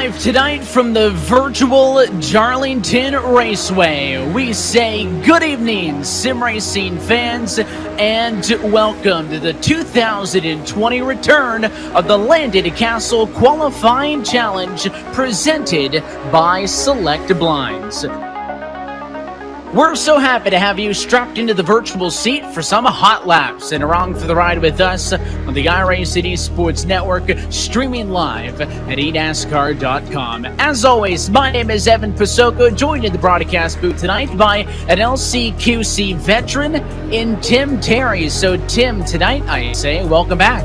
Live tonight from the virtual Darlington Raceway, we say good evening, sim racing fans, and welcome to the 2020 return of the Landon Cassill Qualifying Challenge presented by Select Blinds. We're so happy to have you strapped into the virtual seat for some hot laps and along for the ride with us on the iRacing Esports Network, streaming live at eNASCAR.com. As always, my name is Evan Pasoko, joined in the broadcast booth tonight by an LCQC veteran in Tim Terry. So Tim, tonight I say welcome back.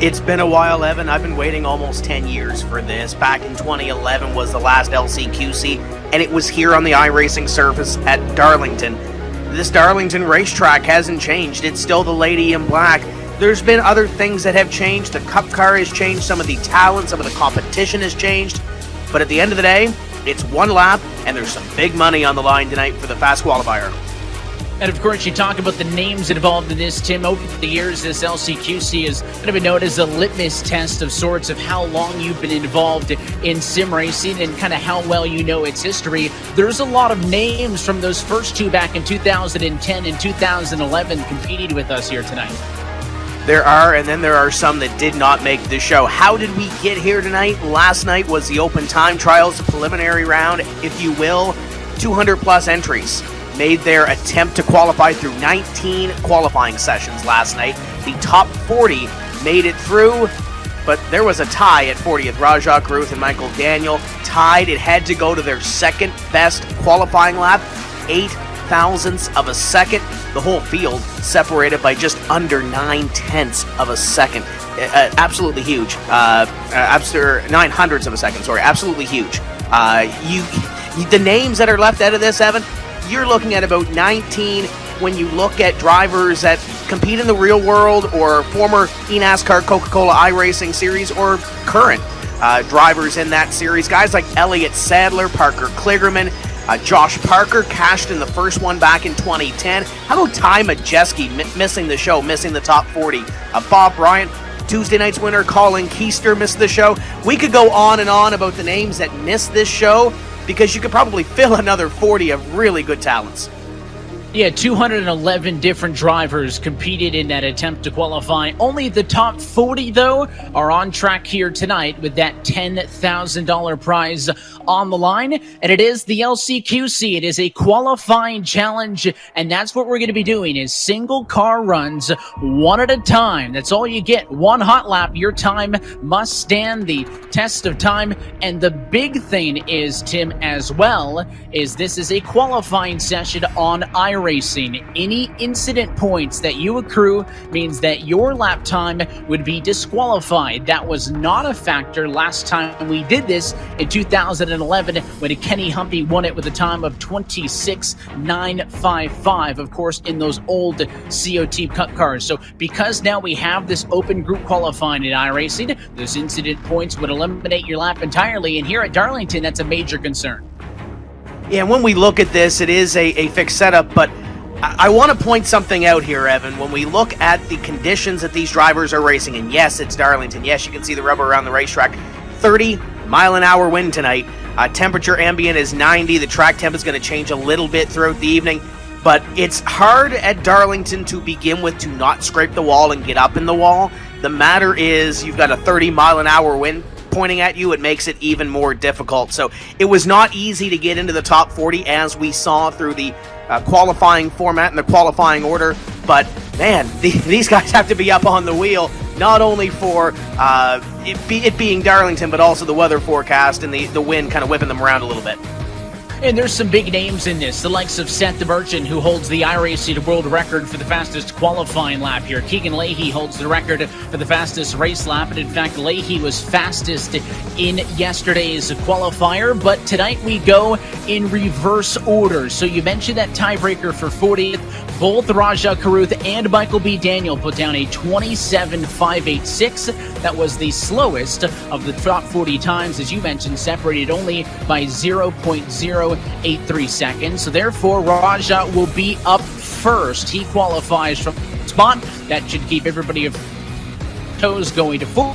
It's been a while, Evan. I've been waiting almost 10 years for this. Back in 2011 was the last LCQC, and it was here on the iRacing surface at Darlington. This Darlington racetrack hasn't changed. It's still the lady in black. There's been other things that have changed. The Cup car has changed. Some of the talent, some of the competition has changed. But at the end of the day, it's one lap, and there's some big money on the line tonight for the fast qualifier. And of course, you talk about the names involved in this, Tim. Over the years, this LCQC has kind of been known as a litmus test of sorts of how long you've been involved in sim racing and kind of how well you know its history. There's a lot of names from those first two back in 2010 and 2011 competing with us here tonight. There are, and then there are some that did not make the show. How did we get here tonight? Last night was the open time trials, the preliminary round, if you will. 200 plus entries made their attempt to qualify through 19 qualifying sessions last night. The top 40 made it through, but there was a tie at 40th. Rajah Caruth and Michael Daniel tied. It had to go to their second best qualifying lap, 8 thousandths of a second. The whole field separated by just under 9/10 of a second. Absolutely huge. 9/100 of a second, sorry. Absolutely huge. The names that are left out of this, Evan, you're looking at about 19 when you look at drivers that compete in the real world or former eNASCAR Coca-Cola iRacing series or current drivers in that series. Guys like Elliott Sadler, Parker Kligerman, Josh Parker cashed in the first one back in 2010. How about Ty Majeski missing the show, missing the top 40? Bob Bryant, Tuesday night's winner, Colin Keister missed the show. We could go on and on about the names that missed this show, because you could probably fill another 40 of really good talents. Yeah, 211 different drivers competed in that attempt to qualify. Only the top 40, though, are on track here tonight with that $10,000 prize on the line. And it is the LCQC. It is a qualifying challenge, and that's what we're going to be doing is single car runs one at a time. That's all you get. One hot lap. Your time must stand the test of time. And the big thing is, Tim, as well, is this is a qualifying session on iRacing. Any incident points that you accrue means that your lap time would be disqualified. That was not a factor last time we did this in 2011 when Kenny Humphrey won it with a time of 26.955, of course, in those old COT Cup cars. So because now we have this open group qualifying in iRacing, those incident points would eliminate your lap entirely. And here at Darlington, that's a major concern. Yeah, when we look at this, it is a fixed setup, but I want to point something out here, Evan. When we look at the conditions that these drivers are racing in, yes, it's Darlington. Yes, you can see the rubber around the racetrack. 30-mile-an-hour wind tonight. Temperature ambient is 90. The track temp is going to change a little bit throughout the evening, but it's hard at Darlington to begin with to not scrape the wall and get up in the wall. The matter is you've got a 30-mile-an-hour wind pointing at you. It makes it even more difficult. So it was not easy to get into the top 40 as we saw through the qualifying format and the qualifying order. But man, these guys have to be up on the wheel, not only for it being Darlington, but also the weather forecast and the wind kind of whipping them around a little bit. And there's some big names in this, the likes of Seth the Merchant, who holds the iRacing world record for the fastest qualifying lap here. Keegan Leahy holds the record for the fastest race lap, and in fact, Leahy was fastest in yesterday's qualifier, but tonight we go in reverse order. So you mentioned that tiebreaker for 40th. Both Rajah Caruth and Michael B. Daniel put down a 27.586. That was the slowest of the top 40 times, as you mentioned, separated only by 0.083 seconds. So therefore, Rajah will be up first. He qualifies from spot. That should keep everybody of toes going to full.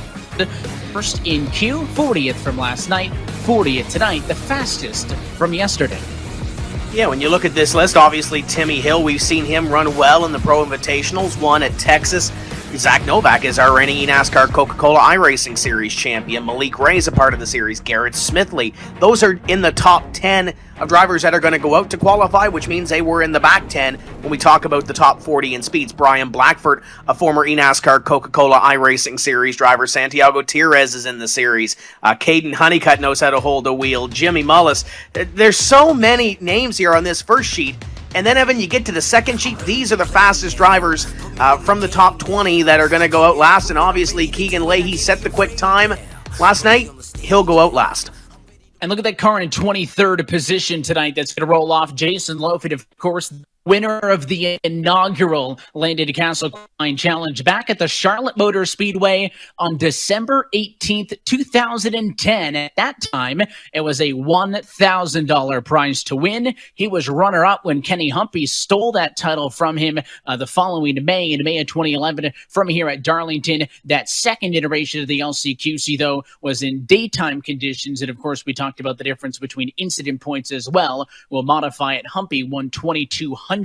First in queue, 40th from last night, 40th tonight, the fastest from yesterday. Yeah, when you look at this list, obviously Timmy Hill, we've seen him run well in the Pro Invitationals, won at Texas. Zach Novak is our reigning NASCAR Coca-Cola iRacing Series champion. Malik Ray is a part of the series. Garrett Smithley. Those are in the top 10 of drivers that are going to go out to qualify, which means they were in the back 10 when we talk about the top 40 in speeds. Brian Blackford, a former NASCAR Coca-Cola iRacing Series driver. Santiago Tires is in the series. Caden Honeycutt knows how to hold a wheel. Jimmy Mullis. There's so many names here on this first sheet. And then, Evan, you get to the second sheet. These are the fastest drivers from the top 20 that are going to go out last. And obviously, Keegan Leahy set the quick time last night. He'll go out last. And look at that car in 23rd position tonight that's going to roll off. Jason Lofit, of course, winner of the inaugural Landon Cassill Qualifying Challenge back at the Charlotte Motor Speedway on December 18th, 2010. At that time, it was a $1,000 prize to win. He was runner-up when Kenny Humpy stole that title from him the following May, in May of 2011, from here at Darlington. That second iteration of the LCQC, though, was in daytime conditions. And, of course, we talked about the difference between incident points as well. We'll modify it. Humpy won $2,200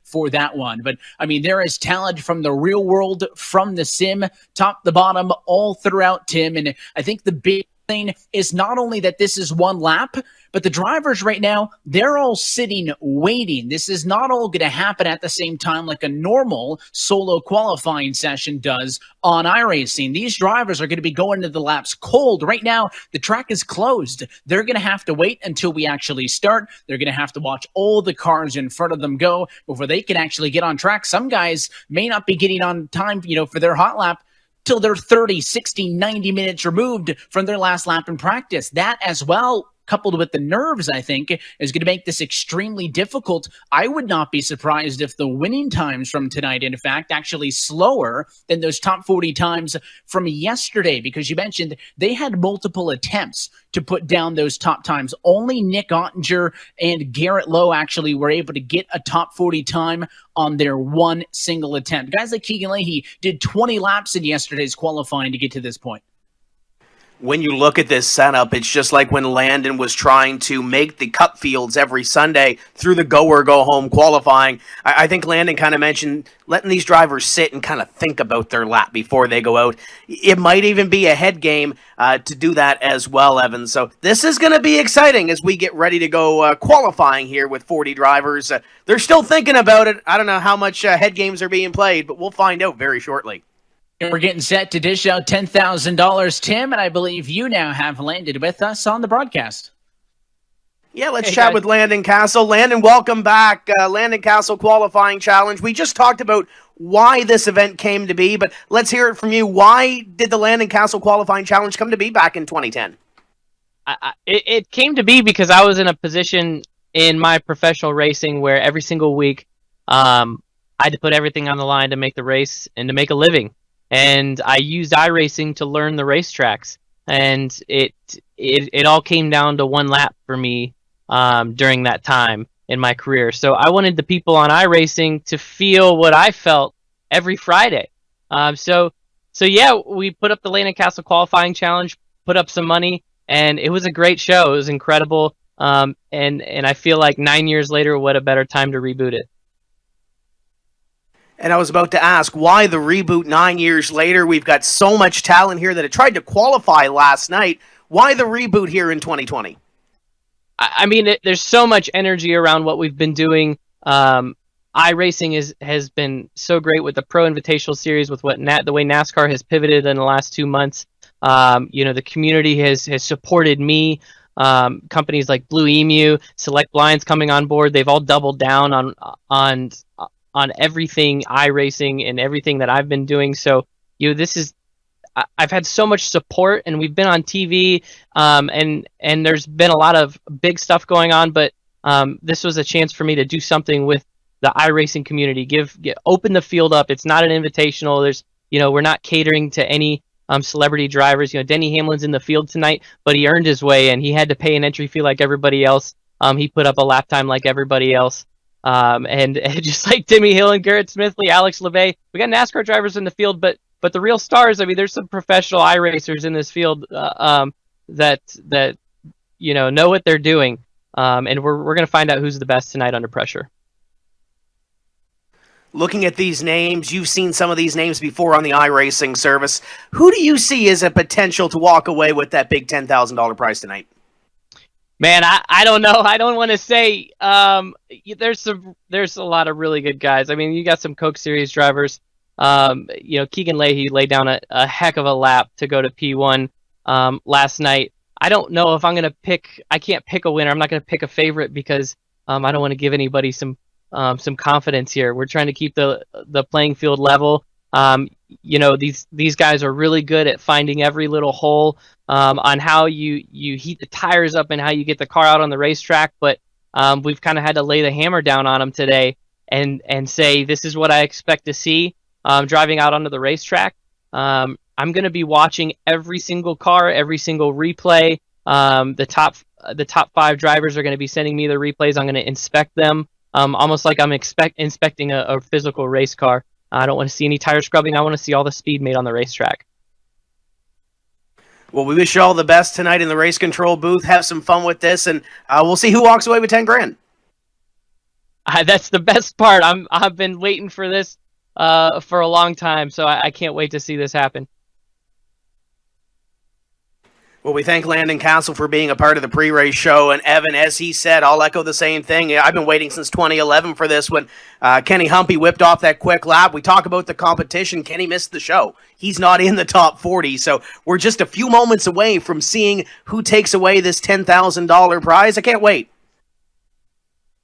for that one. But I mean, there is talent from the real world, from the sim, top to bottom, all throughout, Tim. And I think the big thing is not only that this is one lap, but the drivers right now, they're all sitting waiting. This is not all going to happen at the same time like a normal solo qualifying session does on iRacing. These drivers are going to be going to the laps cold. Right now, the track is closed. They're going to have to wait until we actually start. They're going to have to watch all the cars in front of them go before they can actually get on track. Some guys may not be getting on time, for their hot lap till they're 30, 60, 90 minutes removed from their last lap in practice. That as well, coupled with the nerves, I think, is going to make this extremely difficult. I would not be surprised if the winning times from tonight, in fact, actually slower than those top 40 times from yesterday, because you mentioned they had multiple attempts to put down those top times. Only Nick Ottinger and Garrett Lowe actually were able to get a top 40 time on their one single attempt. Guys like Keegan Leahy did 20 laps in yesterday's qualifying to get to this point. When you look at this setup, it's just like when Landon was trying to make the cup fields every Sunday through the go or go home qualifying. I think Landon kind of mentioned letting these drivers sit and kind of think about their lap before they go out. It might even be a head game to do that as well, Evan. So this is going to be exciting as we get ready to go qualifying here with 40 drivers. They're still thinking about it. I don't know how much head games are being played, but we'll find out very shortly. We're getting set to dish out $10,000, Tim, and I believe you now have landed with us on the broadcast. Yeah, let's chat with Landon Cassill. Landon, welcome back. Landon Cassill Qualifying Challenge. We just talked about why this event came to be, but let's hear it from you. Why did the Landon Cassill Qualifying Challenge come to be back in 2010? It came to be because I was in a position in my professional racing where every single week I had to put everything on the line to make the race and to make a living. And I used iRacing to learn the racetracks, and it all came down to one lap for me during that time in my career. So I wanted the people on iRacing to feel what I felt every Friday. So yeah, we put up the Landon Cassill Qualifying Challenge, put up some money, and it was a great show. It was incredible, and I feel like 9 years later, what a better time to reboot it. And I was about to ask, why the reboot 9 years later? We've got so much talent here that it tried to qualify last night. Why the reboot here in 2020? I mean, there's so much energy around what we've been doing. iRacing has been so great with the Pro Invitational Series, with the way NASCAR has pivoted in the last 2 months. The community has supported me. Companies like Blue Emu, Select Lyons coming on board, they've all doubled down on everything iRacing and everything that I've been doing. So, I've had so much support, and we've been on TV, and there's been a lot of big stuff going on, but this was a chance for me to do something with the iRacing community, open the field up. It's not an invitational. We're not catering to any celebrity drivers. Denny Hamlin's in the field tonight, but he earned his way, and he had to pay an entry fee like everybody else. He put up a lap time like everybody else. And just like Timmy Hill and Garrett Smithley, Alex LeVay, we got NASCAR drivers in the field, but But the real stars, I mean, there's some professional iRacers in this field that know what they're doing, and we're going to find out who's the best tonight under pressure. Looking at these names, you've seen some of these names before on the iRacing service. Who do you see as a potential to walk away with that big $10,000 prize tonight? Man, I don't know. I don't want to say. There's a lot of really good guys. I mean, you got some Coke Series drivers. Keegan Leahy laid down a heck of a lap to go to P1 last night. I don't know if I'm going to pick. I can't pick a winner. I'm not going to pick a favorite because I don't want to give anybody some confidence here. We're trying to keep the playing field level. These guys are really good at finding every little hole on how you heat the tires up and how you get the car out on the racetrack. But we've kind of had to lay the hammer down on them today and say, this is what I expect to see driving out onto the racetrack. I'm going to be watching every single car, every single replay. The top 5 drivers are going to be sending me the replays. I'm going to inspect them almost like I'm inspecting a physical race car. I don't want to see any tire scrubbing. I want to see all the speed made on the racetrack. Well, we wish you all the best tonight in the race control booth. Have some fun with this, and we'll see who walks away with $10,000. That's the best part. I've been waiting for this for a long time, so I can't wait to see this happen. Well, we thank Landon Cassill for being a part of the pre-race show. And Evan, as he said, I'll echo the same thing. I've been waiting since 2011 for this when Kenny Humpy whipped off that quick lap. We talk about the competition. Kenny missed the show. He's not in the top 40. So we're just a few moments away from seeing who takes away this $10,000 prize. I can't wait.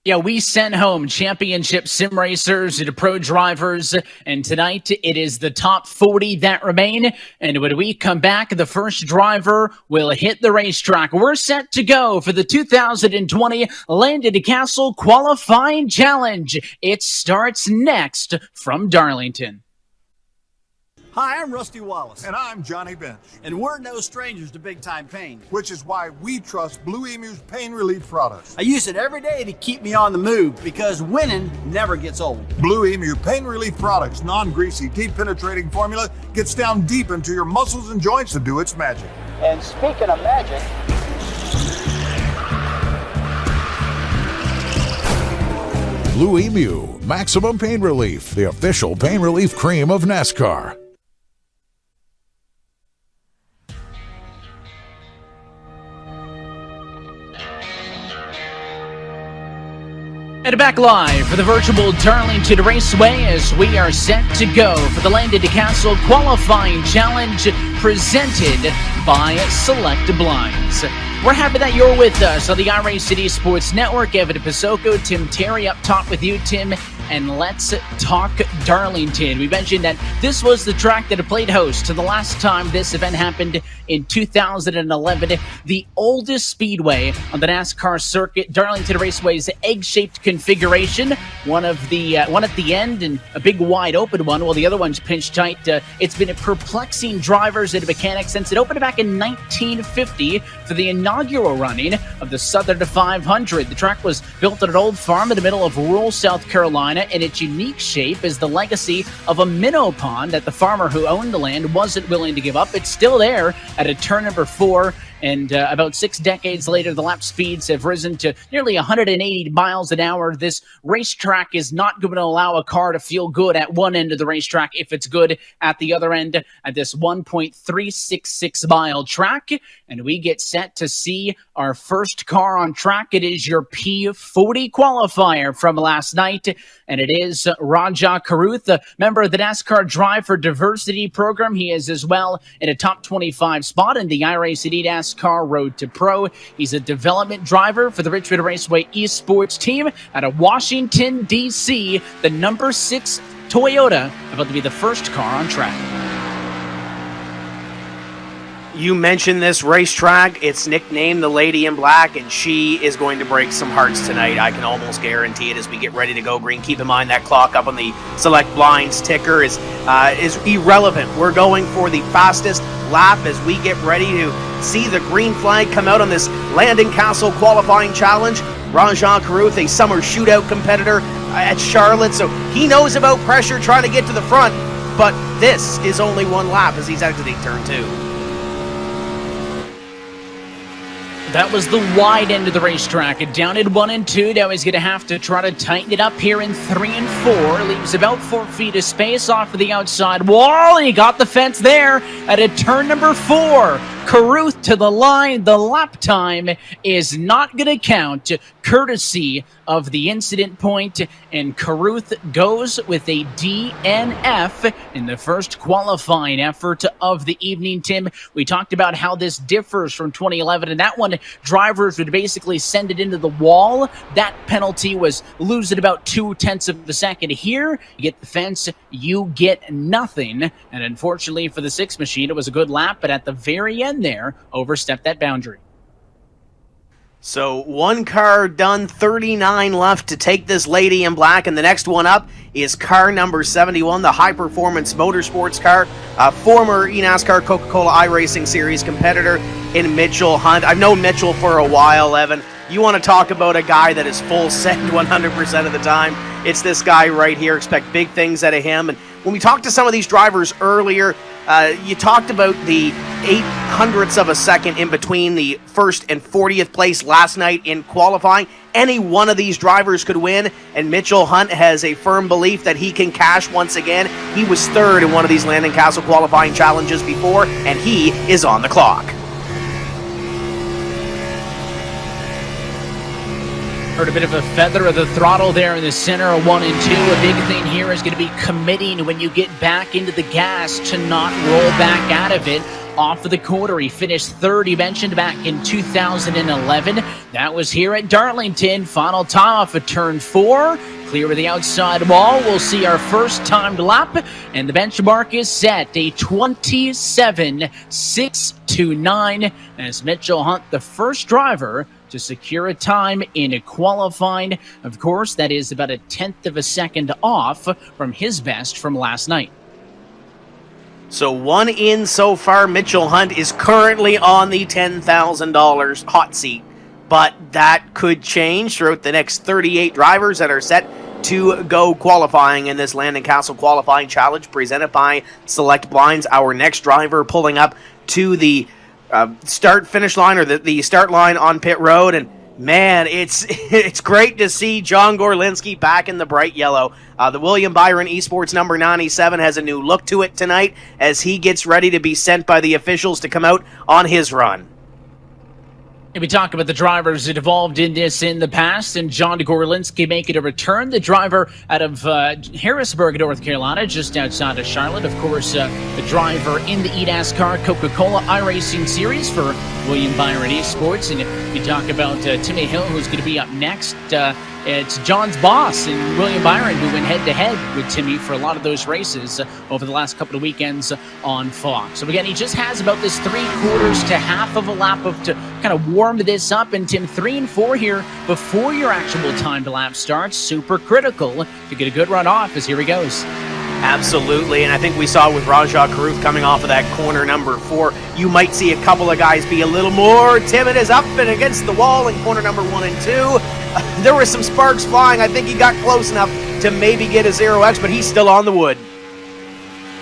Yeah, we sent home championship sim racers to pro drivers, and tonight it is the top 40 that remain. And when we come back, the first driver will hit the racetrack. We're set to go for the 2020 Landon Cassill Qualifying Challenge. It starts next from Darlington. Hi, I'm Rusty Wallace. And I'm Johnny Bench. And we're no strangers to big-time pain. Which is why we trust Blue Emu's pain relief products. I use it every day to keep me on the move because winning never gets old. Blue Emu pain relief products, non-greasy, deep-penetrating formula gets down deep into your muscles and joints to do its magic. And speaking of magic... Blue Emu, maximum pain relief, the official pain relief cream of NASCAR. And back live for the virtual Darlington Raceway as we are set to go for the Landon Cassill Qualifying Challenge presented by Select Blinds. We're happy that you're with us on the iRacing Sports Network. Evan Pisoko, Tim Terry up top with you, Tim. And let's talk Darlington. We mentioned that this was the track that had played host to the last time this event happened in 2011. The oldest speedway on the NASCAR circuit, Darlington Raceway's egg-shaped configuration. One at the end and a big wide open one, while the other one's pinched tight. It's been perplexing drivers and mechanics since it opened back in 1950 for the inaugural running of the Southern 500. The track was built on an old farm in the middle of rural South Carolina, and its unique shape is the legacy of a minnow pond that the farmer who owned the land wasn't willing to give up. It's still there at a turn number 4, and about 6 decades later, the lap speeds have risen to nearly 180 miles an hour. This racetrack is not going to allow a car to feel good at one end of the racetrack if it's good at the other end at this 1.366 mile track. And we get set to see our first car on track. It is your P40 qualifier from last night, and it is Raja Karuth, a member of the NASCAR Drive for Diversity program. He is as well in a top 25 spot in the iRacing NASCAR Road to Pro. He's a development driver for the Richmond Raceway Esports team out of Washington, D.C. The number 6 Toyota about to be the first car on track. You mentioned this racetrack. It's nicknamed the Lady in Black, and she is going to break some hearts tonight. I can almost guarantee it as we get ready to go green. Keep in mind that clock up on the Select Blinds ticker is irrelevant. We're going for the fastest lap as we get ready to see the green flag come out on this Landon Cassill Qualifying Challenge. Raja Karuth, a summer shootout competitor at Charlotte, so he knows about pressure trying to get to the front, but this is only one lap as he's exiting turn 2. That was the wide end of the racetrack. Down in 1 and 2. Now he's going to have to try to tighten it up here in 3 and 4. Leaves about 4 feet of space off of the outside wall. And he got the fence there at a turn number 4. Carruth to the line. The lap time is not going to count, courtesy of the incident point, and Carruth goes with a DNF in the first qualifying effort of the evening. Tim, we talked about how this differs from 2011, and that one, drivers would basically send it into the wall. That penalty was losing about 0.2 of a second. Here, you get the fence, you get nothing, and unfortunately for the 6 machine, it was a good lap, but at the very end there, overstepped that boundary. So one car done, 39 left to take this lady in black, and the next one up is car number 71, the High Performance Motorsports car, a former eNASCAR Coca-Cola iRacing Series competitor in Mitchell Hunt. I've known Mitchell for a while, Evan. You want to talk about a guy that is full send 100% of the time? It's this guy right here. Expect big things out of him. And when we talked to some of these drivers earlier, you talked about the 0.08 of a second in between the first and 40th place last night in qualifying. Any one of these drivers could win, and Mitchell Hunt has a firm belief that he can cash once again. He was third in one of these Landon Cassill qualifying challenges before, and he is on the clock. Heard a bit of a feather of the throttle there in the center of 1 and 2. A big thing here is going to be committing when you get back into the gas to not roll back out of it off of the quarter. He finished third, he mentioned, back in 2011. That was here at Darlington. Final time off of turn 4. Clear of the outside wall. We'll see our first timed lap, and the benchmark is set, a 27.629, as Mitchell Hunt, the first driver to secure a time in a qualifying. Of course, that is about 1/10 of a second off from his best from last night. So 1 in so far. Mitchell Hunt is currently on the $10,000 hot seat, but that could change throughout the next 38 drivers that are set to go qualifying in this Landon Cassill qualifying challenge presented by Select Blinds. Our next driver pulling up to the start-finish line, or the start line on pit road, and man, it's great to see John Gorlinski back in the bright yellow. The William Byron Esports number 97 has a new look to it tonight as he gets ready to be sent by the officials to come out on his run. And we talk about the drivers that involved in this in the past, and John Gorlinski making a return. The driver out of Harrisburg, North Carolina, just outside of Charlotte. Of course, the driver in the eNASCAR Coca-Cola iRacing Series for William Byron Esports. And we talk about Timmy Hill, who's going to be up next. It's John's boss and William Byron, who went head-to-head with Timmy for a lot of those races over the last couple of weekends on Fox. So again, he just has about this 3/4 to half of a lap of to kind of warm this up. And Tim, 3 and 4 here before your actual timed lap starts. Super critical to get a good run off as here he goes. Absolutely, and I think we saw with Rajah Carruth coming off of that corner number 4, you might see a couple of guys be a little more timid as up and against the wall in corner number 1 and 2. There were some sparks flying. I think he got close enough to maybe get a 0x, but he's still on the wood.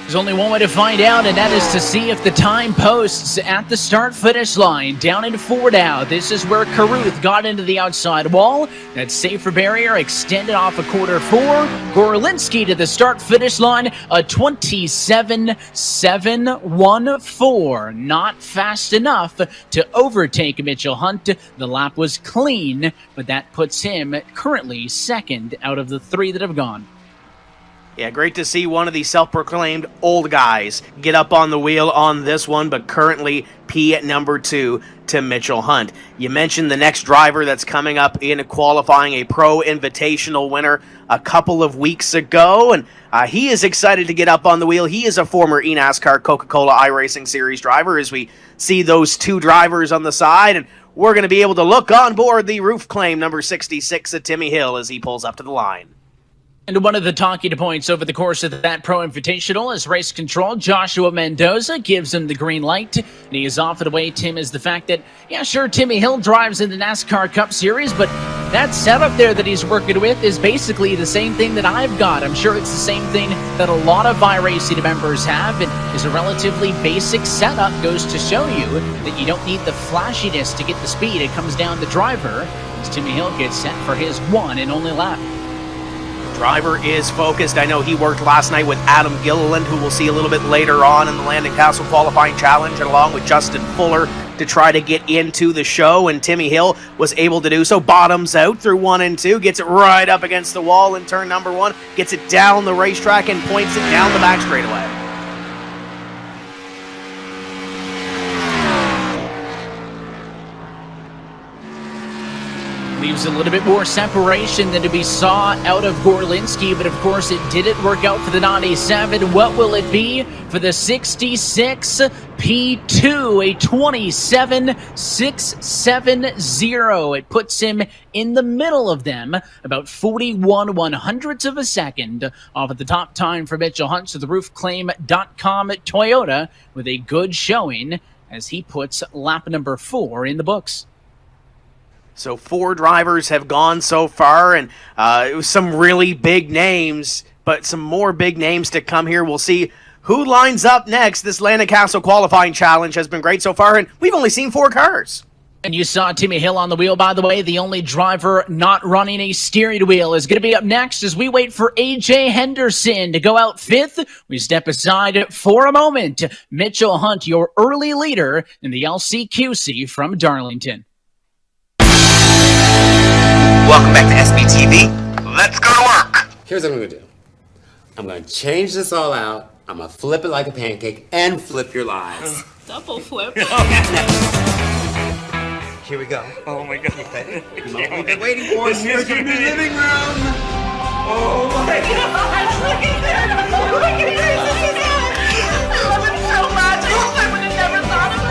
There's only one way to find out, and that is to see if the time posts at the start-finish line. Down in 4 now. This is where Carruth got into the outside wall. That safer barrier extended off a quarter 4. Gorlinski to the start-finish line, a 27.714. Not fast enough to overtake Mitchell Hunt. The lap was clean, but that puts him currently second out of the 3 that have gone. Yeah, great to see one of the self-proclaimed old guys get up on the wheel on this one, but currently P at number 2 to Mitchell Hunt. You mentioned the next driver that's coming up in qualifying, a Pro Invitational winner a couple of weeks ago, and he is excited to get up on the wheel. He is a former eNASCAR Coca-Cola iRacing Series driver as we see those 2 drivers on the side, and we're going to be able to look on board the roof claim number 66 at Timmy Hill as he pulls up to the line. And one of the talking points over the course of that Pro Invitational is race control. Joshua Mendoza gives him the green light, and he is off and away, Tim, is the fact that, yeah, sure, Timmy Hill drives in the NASCAR Cup Series, but that setup there that he's working with is basically the same thing that I've got. I'm sure it's the same thing that a lot of iRacing members have, and is a relatively basic setup. Goes to show you that you don't need the flashiness to get the speed. It comes down to driver, as Timmy Hill gets set for his one and only lap. Driver is focused. I know he worked last night with Adam Gilliland, who we'll see a little bit later on in the Landon Cassill qualifying challenge, and along with Justin Fuller to try to get into the show, and Timmy Hill was able to do so. Bottoms out through 1 and 2, gets it right up against the wall in turn number 1, gets it down the racetrack and points it down the back straightaway. Leaves a little bit more separation than we saw out of Gorlinski, but of course it didn't work out for the 97. What will it be for the 66 P2? A 27.670. It puts him in the middle of them, about 41 100ths of a second off at the top time for Mitchell Hunt. So the roofclaim.com Toyota with a good showing as he puts lap number 4 in the books. So 4 drivers have gone so far, and it was some really big names, but some more big names to come here. We'll see who lines up next. This Landon Cassill qualifying challenge has been great so far, and we've only seen 4 cars. And you saw Timmy Hill on the wheel, by the way. The only driver not running a steering wheel is going to be up next as we wait for A.J. Henderson to go out 5th. We step aside for a moment. Mitchell Hunt, your early leader in the LCQC from Darlington. Welcome back to SBTV. Let's go to work. Here's what I'm going to do. I'm going to change this all out. I'm going to flip it like a pancake and flip your lives. Double flip. Here we go. Oh my God. We've been waiting for us. Here's your new living room. Oh my gosh, look at that. Look at this. I love it so much. I would have never thought of this.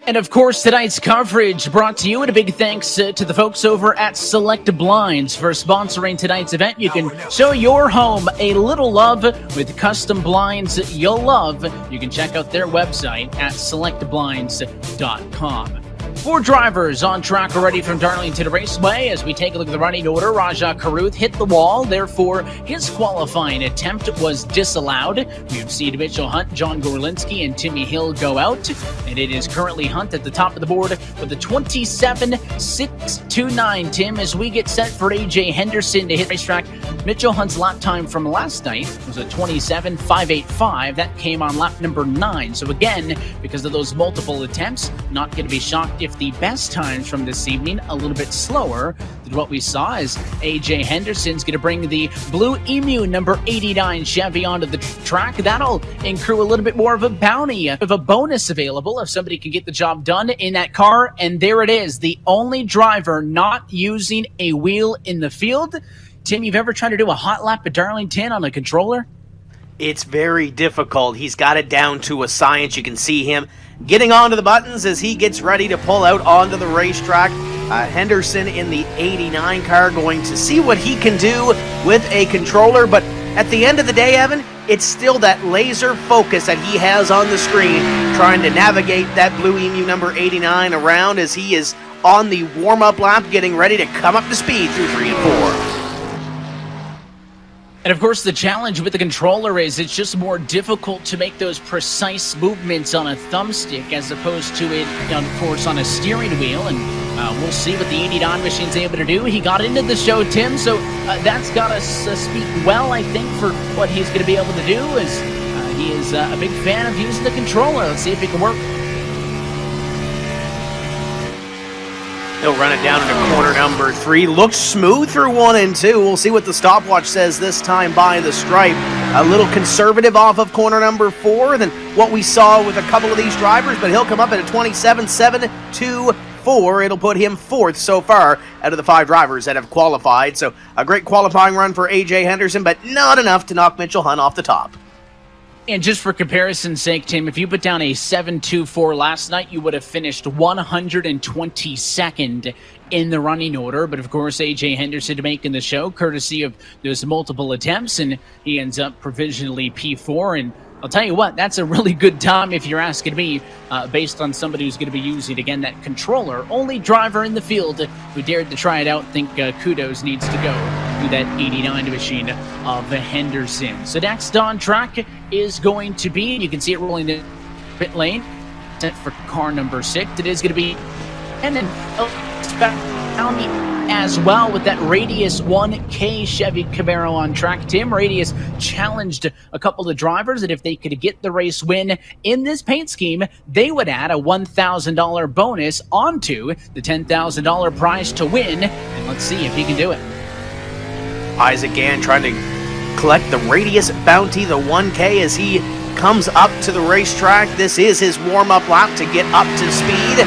And of course, tonight's coverage brought to you, and a big thanks to the folks over at Select Blinds for sponsoring tonight's event. You can show your home a little love with custom blinds you'll love. You can check out their website at selectblinds.com. 4 drivers on track already from Darlington Raceway. As we take a look at the running order, Rajah Caruth hit the wall. Therefore, his qualifying attempt was disallowed. We've seen Mitchell Hunt, John Gorlinski, and Timmy Hill go out. And it is currently Hunt at the top of the board with a 27.629, Tim, as we get set for A.J. Henderson to hit racetrack. Mitchell Hunt's lap time from last night was a 27.585. That came on lap number 9. So again, because of those multiple attempts, not going to be shocked if the best times from this evening a little bit slower than what we saw, as A.J. Henderson's going to bring the Blue Emu number 89 Chevy onto the track. That'll accrue a little bit more of a bounty, of a bonus available if somebody can get the job done in that car. And there it is, the only driver not using a wheel in the field. Tim, you've ever tried to do a hot lap at Darlington on a controller? It's very difficult. He's got it down to a science. You can see him getting onto the buttons as he gets ready to pull out onto the racetrack. Henderson in the 89 car, going to see what he can do with a controller. But at the end of the day, Evan, it's still that laser focus that he has on the screen, trying to navigate that Blue Emu number 89 around as he is on the warm-up lap, getting ready to come up to speed through 3 and 4. And of course, the challenge with the controller is it's just more difficult to make those precise movements on a thumbstick as opposed to it, of course, on a steering wheel. And we'll see what the 89 machine's able to do. He got into the show, Tim, so that's got us speak well, I think, for what he's going to be able to do. As he is a big fan of using the controller. Let's see if it can work. He'll run it down into corner number 3. Looks smooth through 1 and 2. We'll see what the stopwatch says this time by the stripe. A little conservative off of corner number 4 than what we saw with a couple of these drivers, but he'll come up at a 27.724. It'll put him 4th so far out of the 5 drivers that have qualified. So a great qualifying run for A.J. Henderson, but not enough to knock Mitchell Hunt off the top. And just for comparison's sake, Tim, if you put down a 7.24 last night, you would have finished 122nd in the running order. But of course, AJ Henderson making the show, courtesy of those multiple attempts, and he ends up provisionally P4. And I'll tell you what, that's a really good time if you're asking me, based on somebody who's going to be using, again, that controller. Only driver in the field who dared to try it out. Think kudos needs to go to that 89 machine of Henderson. So next on track is going to be, you can see it rolling in the pit lane, set for car number 6. It is going to be and then as well with that Radius 1K Chevy Camaro on track. Tim, Radius challenged a couple of drivers that if they could get the race win in this paint scheme, they would add a $1,000 bonus onto the $10,000 prize to win. And let's see if he can do it. Isaac Gann trying to collect the Radius bounty, the 1K, as he comes up to the racetrack. This is his warm-up lap to get up to speed,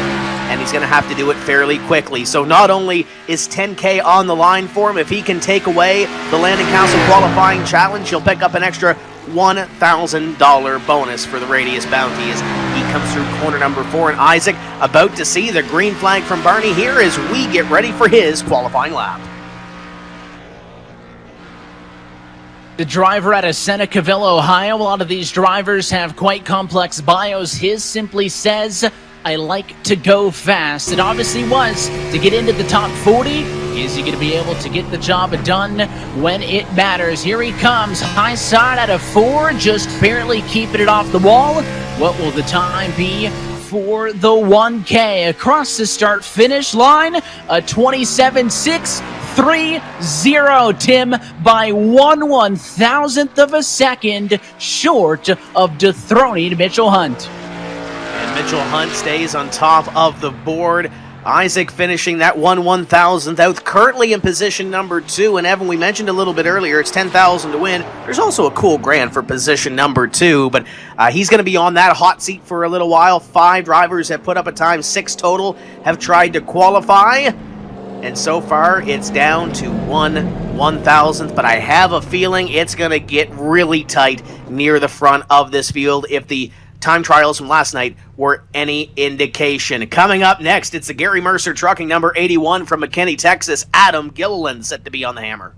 and he's going to have to do it fairly quickly. So not only is 10K on the line for him, if he can take away the Landon Cassill qualifying challenge, he'll pick up an extra $1,000 bonus for the Radius bounty as he comes through corner number 4. And Isaac about to see the green flag from Barney here as we get ready for his qualifying lap. The driver out of Senecaville, Ohio. A lot of these drivers have quite complex bios. His simply says, I like to go fast. It obviously was to get into the top 40. Is he going to be able to get the job done when it matters? Here he comes, high side out of 4, just barely keeping it off the wall. What will the time be for the 1K? Across the start-finish line, a 27.630, Tim, by 1/1000th of a second short of dethroning Mitchell Hunt. And Mitchell Hunt stays on top of the board. Isaac finishing that 1/1000th out, currently in position number 2. And Evan, we mentioned a little bit earlier, it's $10,000 to win. There's also a cool grand for position number 2, but he's going to be on that hot seat for a little while. 5 drivers have put up a time, 6 total have tried to qualify. And so far, it's down to 1/1000th, but I have a feeling it's going to get really tight near the front of this field if the time trials from last night were any indication. Coming up next, it's the Gary Mercer Trucking number 81 from McKinney, Texas. Adam Gilliland set to be on the hammer.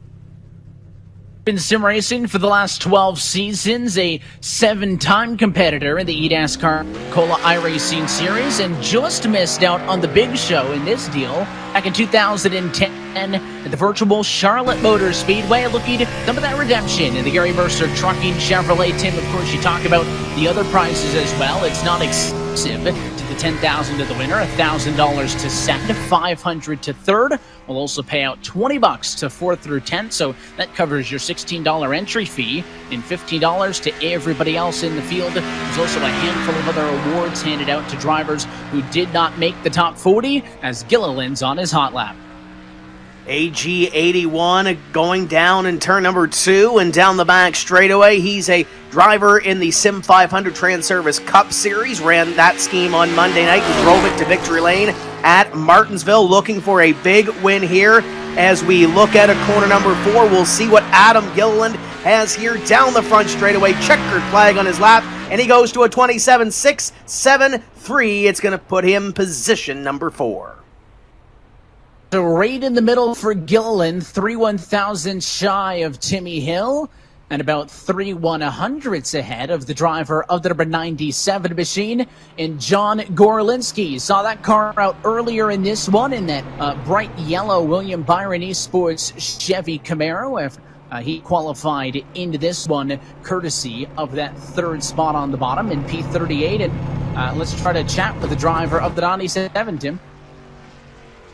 Been sim racing for the last 12 seasons, a 7-time competitor in the eNASCAR Cola iRacing Series, and just missed out on the big show in this deal back in 2010 at the virtual Charlotte Motor Speedway, looking at some of that redemption in the Gary Mercer Trucking Chevrolet. Tim, of course, you talk about the other prizes as well. It's not exclusive to the $10,000 to the winner, $1,000 to second, $500 to third. We'll also pay out $20 to 4th through 10th, so that covers your $16 entry fee and $15 to everybody else in the field. There's also a handful of other awards handed out to drivers who did not make the top 40 as Gilliland's on his hot lap. AG81 going down in turn number 2 and down the back straightaway. He's a driver in the Sim 500 Trans-Service Cup Series. Ran that scheme on Monday night and drove it to victory lane at Martinsville, looking for a big win here. As we look at a corner number 4, we'll see what Adam Gilliland has here down the front straightaway. Checkered flag on his lap, and he goes to a 27.673. It's going to put him position number 4. So right in the middle for Gilliland, 3/1000 shy of Timmy Hill, and about 3/100ths ahead of the driver of the number 97 machine, and John Gorlinski. Saw that car out earlier in this one in that bright yellow William Byron Esports Chevy Camaro. He qualified into this one courtesy of that 3rd spot on the bottom in P38. And let's try to chat with the driver of the 97, Tim.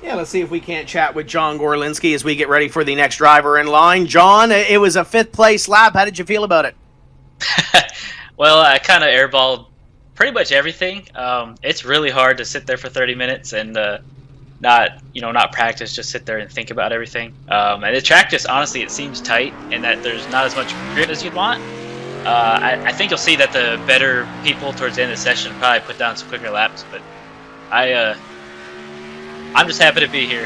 Yeah, let's see if we can't chat with John Gorlinski as we get ready for the next driver in line. John, it was a 5th place lap. How did you feel about it? Well, I kind of airballed pretty much everything. It's really hard to sit there for 30 minutes and not practice, just sit there and think about everything. And the track just, honestly, it seems tight and that there's not as much grip as you'd want. I think you'll see that the better people towards the end of the session probably put down some quicker laps, but I'm just happy to be here.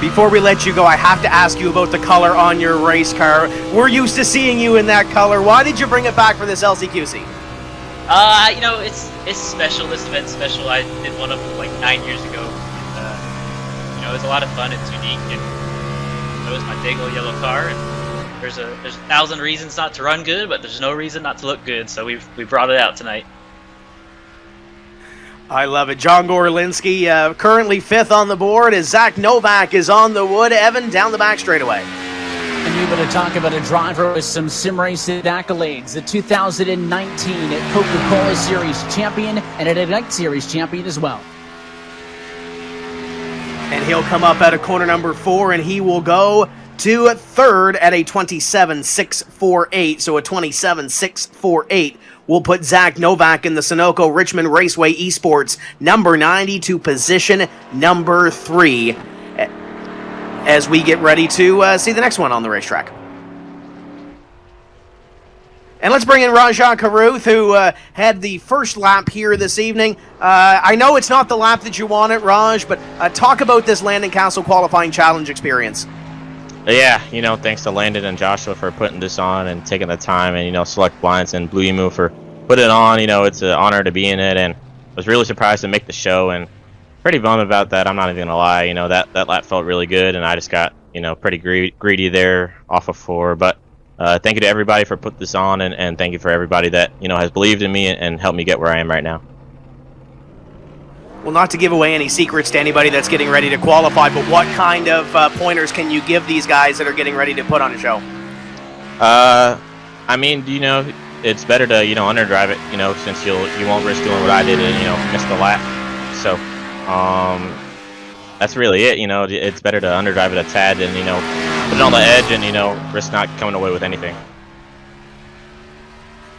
Before we let you go, I have to ask you about the color on your race car. We're used to seeing you in that color. Why did you bring it back for this LCQC? You know, it's special. This event's special. I did one of them like 9 years ago. And, you know, it was a lot of fun. It's unique, and it was my big old yellow car. And there's a 1,000 reasons not to run good, but there's no reason not to look good. So we brought it out tonight. I love it. John Gorlinski, currently 5th on the board as Zach Novak is on the wood. Evan, down the back straightaway. And you want to talk about a driver with some sim racing accolades. The 2019 Coca-Cola Series champion and an Ignite Series champion as well. And he'll come up at a corner number 4, and he will go to 3rd at a 27.648. So a 27.648 will put Zach Novak in the Sunoco Richmond Raceway Esports number 90 to position number 3 as we get ready to see the next one on the racetrack. And let's bring in Rajah Caruth, who had the first lap here this evening. I know it's not the lap that you wanted, Raj, but talk about this Landon Cassill qualifying challenge experience. Yeah, you know, thanks to Landon and Joshua for putting this on and taking the time, and, you know, Select Blinds and Blue Emu for putting it on. You know, it's an honor to be in it, and I was really surprised to make the show, and pretty bummed about that. I'm not even going to lie. You know, that lap felt really good, and I just got, you know, pretty greedy there off of 4. But thank you to everybody for putting this on, and thank you for everybody that, you know, has believed in me and helped me get where I am right now. Well, not to give away any secrets to anybody that's getting ready to qualify, but what kind of pointers can you give these guys that are getting ready to put on a show? I mean, you know, it's better to, you know, underdrive it, you know, since you won't risk doing what I did and, you know, miss the lap. So, that's really it. You know, it's better to underdrive it a tad than, you know, put it on the edge and, you know, risk not coming away with anything.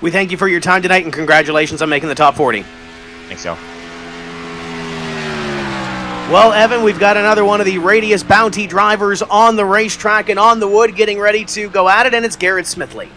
We thank you for your time tonight, and congratulations on making the top 40. Thanks, y'all. Well, Evan, we've got another one of the Radius Bounty drivers on the racetrack and on the wood getting ready to go at it, and it's Garrett Smithley.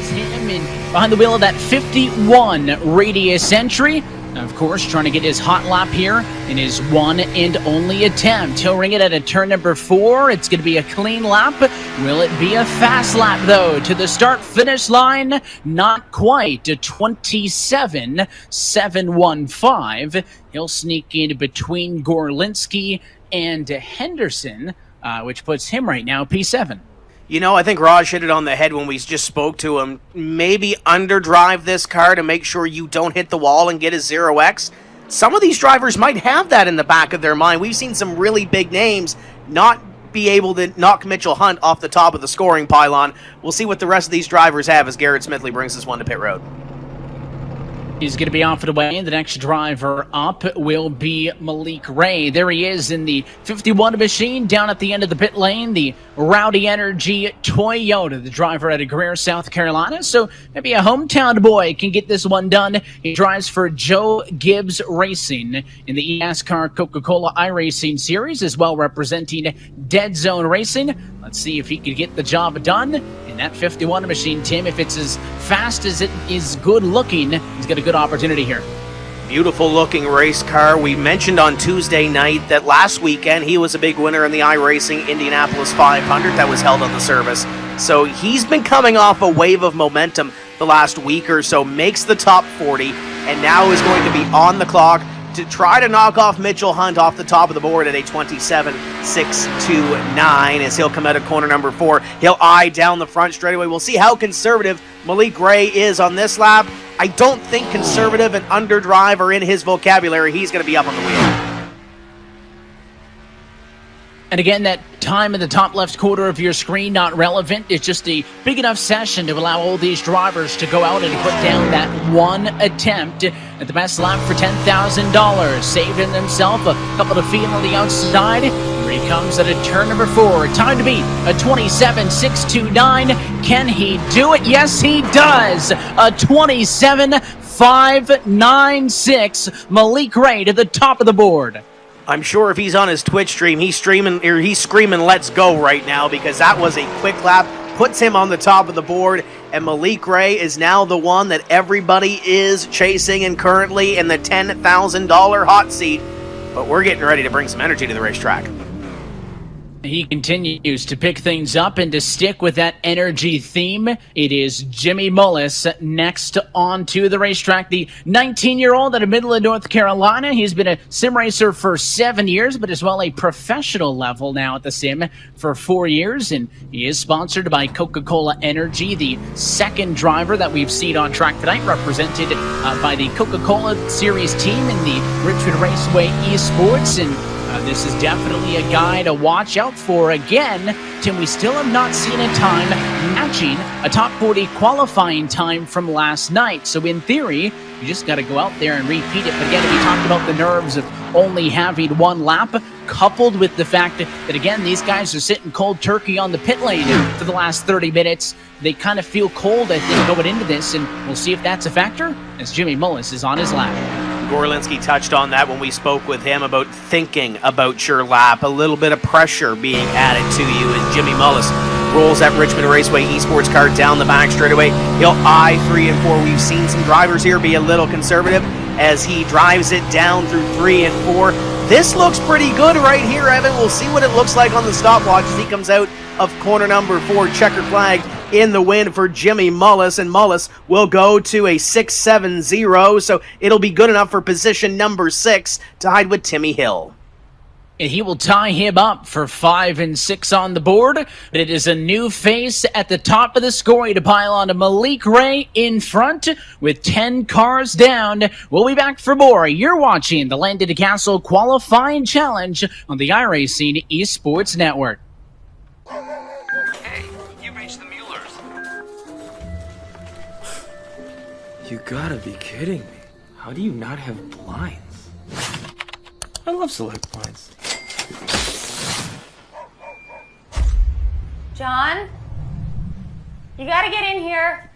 It's him behind the wheel of that 51 Radius entry. Of course, trying to get his hot lap here in his one and only attempt. He'll ring it at a turn number 4. It's going to be a clean lap. Will it be a fast lap, though? To the start-finish line, not quite. A 27.715. He'll sneak in between Gorlinski and Henderson, which puts him right now P7. You know, I think Raj hit it on the head when we just spoke to him. Maybe underdrive this car to make sure you don't hit the wall and get a 0x. Some of these drivers might have that in the back of their mind. We've seen some really big names not be able to knock Mitchell Hunt off the top of the scoring pylon. We'll see what the rest of these drivers have as Garrett Smithley brings this one to pit road. He's going to be off and away. The next driver up will be Malik Ray. There he is in the 51 machine down at the end of the pit lane. The Rowdy Energy Toyota, the driver out of Greer, South Carolina. So maybe a hometown boy can get this one done. He drives for Joe Gibbs Racing in the eNASCAR Coca-Cola iRacing Series, as well representing Dead Zone Racing. Let's see if he can get the job done in that 51 machine, Tim. If it's as fast as it is good looking, he's got a good opportunity here. Beautiful looking race car. We mentioned on Tuesday night that last weekend he was a big winner in the iRacing Indianapolis 500 that was held on the service. So he's been coming off a wave of momentum the last week or so, makes the top 40, and now is going to be on the clock to try to knock off Mitchell Hunt off the top of the board at a 27.629 as he'll come out of corner number 4. He'll eye down the front straightaway. We'll see how conservative Malik Ray is on this lap. I don't think conservative and underdrive are in his vocabulary. He's going to be up on the wheel. And again, that time in the top left quarter of your screen, not relevant. It's just a big enough session to allow all these drivers to go out and put down that one attempt at the best lap for $10,000. Saving himself a couple of feet on the outside. Here he comes at a turn number 4. Time to beat a 27.629. Can he do it? Yes, he does. A 27.596. Malik Ray to the top of the board. I'm sure if he's on his Twitch stream, he's screaming, "Let's go" right now, because that was a quick lap. puts him on the top of the board, and Malik Ray is now the one that everybody is chasing and currently in the $10,000 hot seat. But we're getting ready to bring some energy to the racetrack. He continues to pick things up and to stick with that energy theme. It is Jimmy Mullis next onto the racetrack. The 19-year-old out of Midland, North Carolina. He's been a sim racer for 7 years, but as well a professional level now at the sim for 4 years. And he is sponsored by Coca-Cola Energy, the second driver that we've seen on track tonight, represented by the Coca-Cola Series team in the Richmond Raceway Esports. And this is definitely a guy to watch out for. Again, Tim, we still have not seen a time matching a top 40 qualifying time from last night. So in theory, you just got to go out there and repeat it. But again, we talked about the nerves of only having one lap, coupled with the fact that, again, these guys are sitting cold turkey on the pit lane for the last 30 minutes. They kind of feel cold, I think, going into this, and we'll see if that's a factor as Jimmy Mullis is on his lap. Gorlinski touched on that when we spoke with him about thinking about your lap, a little bit of pressure being added to you as Jimmy Mullis rolls that Richmond Raceway Esports car down the back straightaway. He'll eye 3 and 4. We've seen some drivers here be a little conservative as he drives it down through 3 and 4. This looks pretty good right here, Evan. We'll see what it looks like on the stopwatch as he comes out of corner number 4, checkered flag in the win for Jimmy Mullis, and Mullis will go to a 6.70, so it'll be good enough for position number 6 tied with Timmy Hill. And he will tie him up for 5 and 6 on the board. But it is a new face at the top of the scoring to pile on to Malik Ray in front with 10 cars down. We'll be back for more. You're watching the Landon Cassill Qualifying Challenge on the iRacing Esports Network. Hey, you reached the Muellers. You gotta be kidding me. How do you not have blinds? I love Select Blinds. John? You gotta get in here.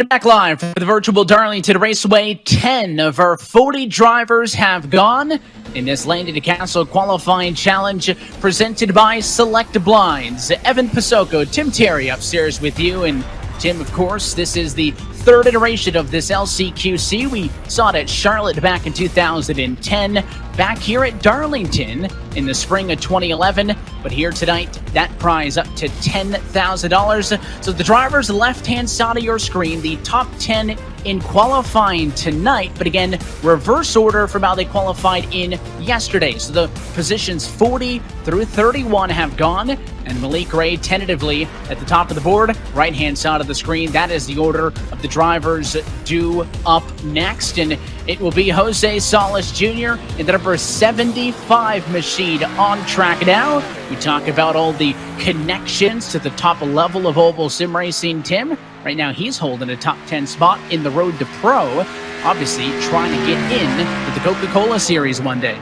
Back live for the virtual Darlington Raceway. 10 of our 40 drivers have gone in this Landon Cassill Qualifying Challenge presented by Select Blinds. Evan Pasoko, Tim Terry upstairs with you. And Tim, of course, this is the third iteration of this LCQC. We saw it at Charlotte back in 2010, back here at Darlington in the spring of 2011. But here tonight, that prize up to $10,000. So the drivers left-hand side of your screen, the top 10 in qualifying tonight. But again, reverse order from how they qualified in yesterday. So the positions 40 through 31 have gone. And Malik Ray tentatively at the top of the board, right-hand side of the screen. That is the order of the drivers due up next. And it will be Jose Solace Jr. in the number 75 machine on track now. We talk about all the connections to the top level of oval sim racing, Tim. Right now, he's holding a top 10 spot in the road to pro. Obviously, trying to get in to the Coca-Cola Series one day.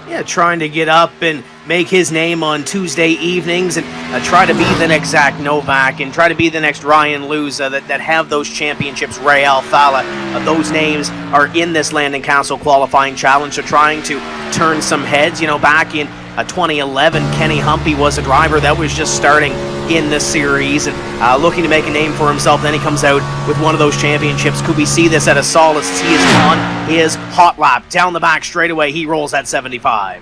Yeah, trying to get up and make his name on Tuesday evenings and try to be the next Zach Novak and try to be the next Ryan Luza that have those championships. Ray Alfala, those names are in this Landon Cassill Qualifying Challenge. So trying to turn some heads. You know, back in 2011, Kenny Humpy was a driver that was just starting in the series and looking to make a name for himself. Then he comes out with one of those championships. Could we see this at a Solace? He is on his hot lap. Down the back straightaway, he rolls at 75.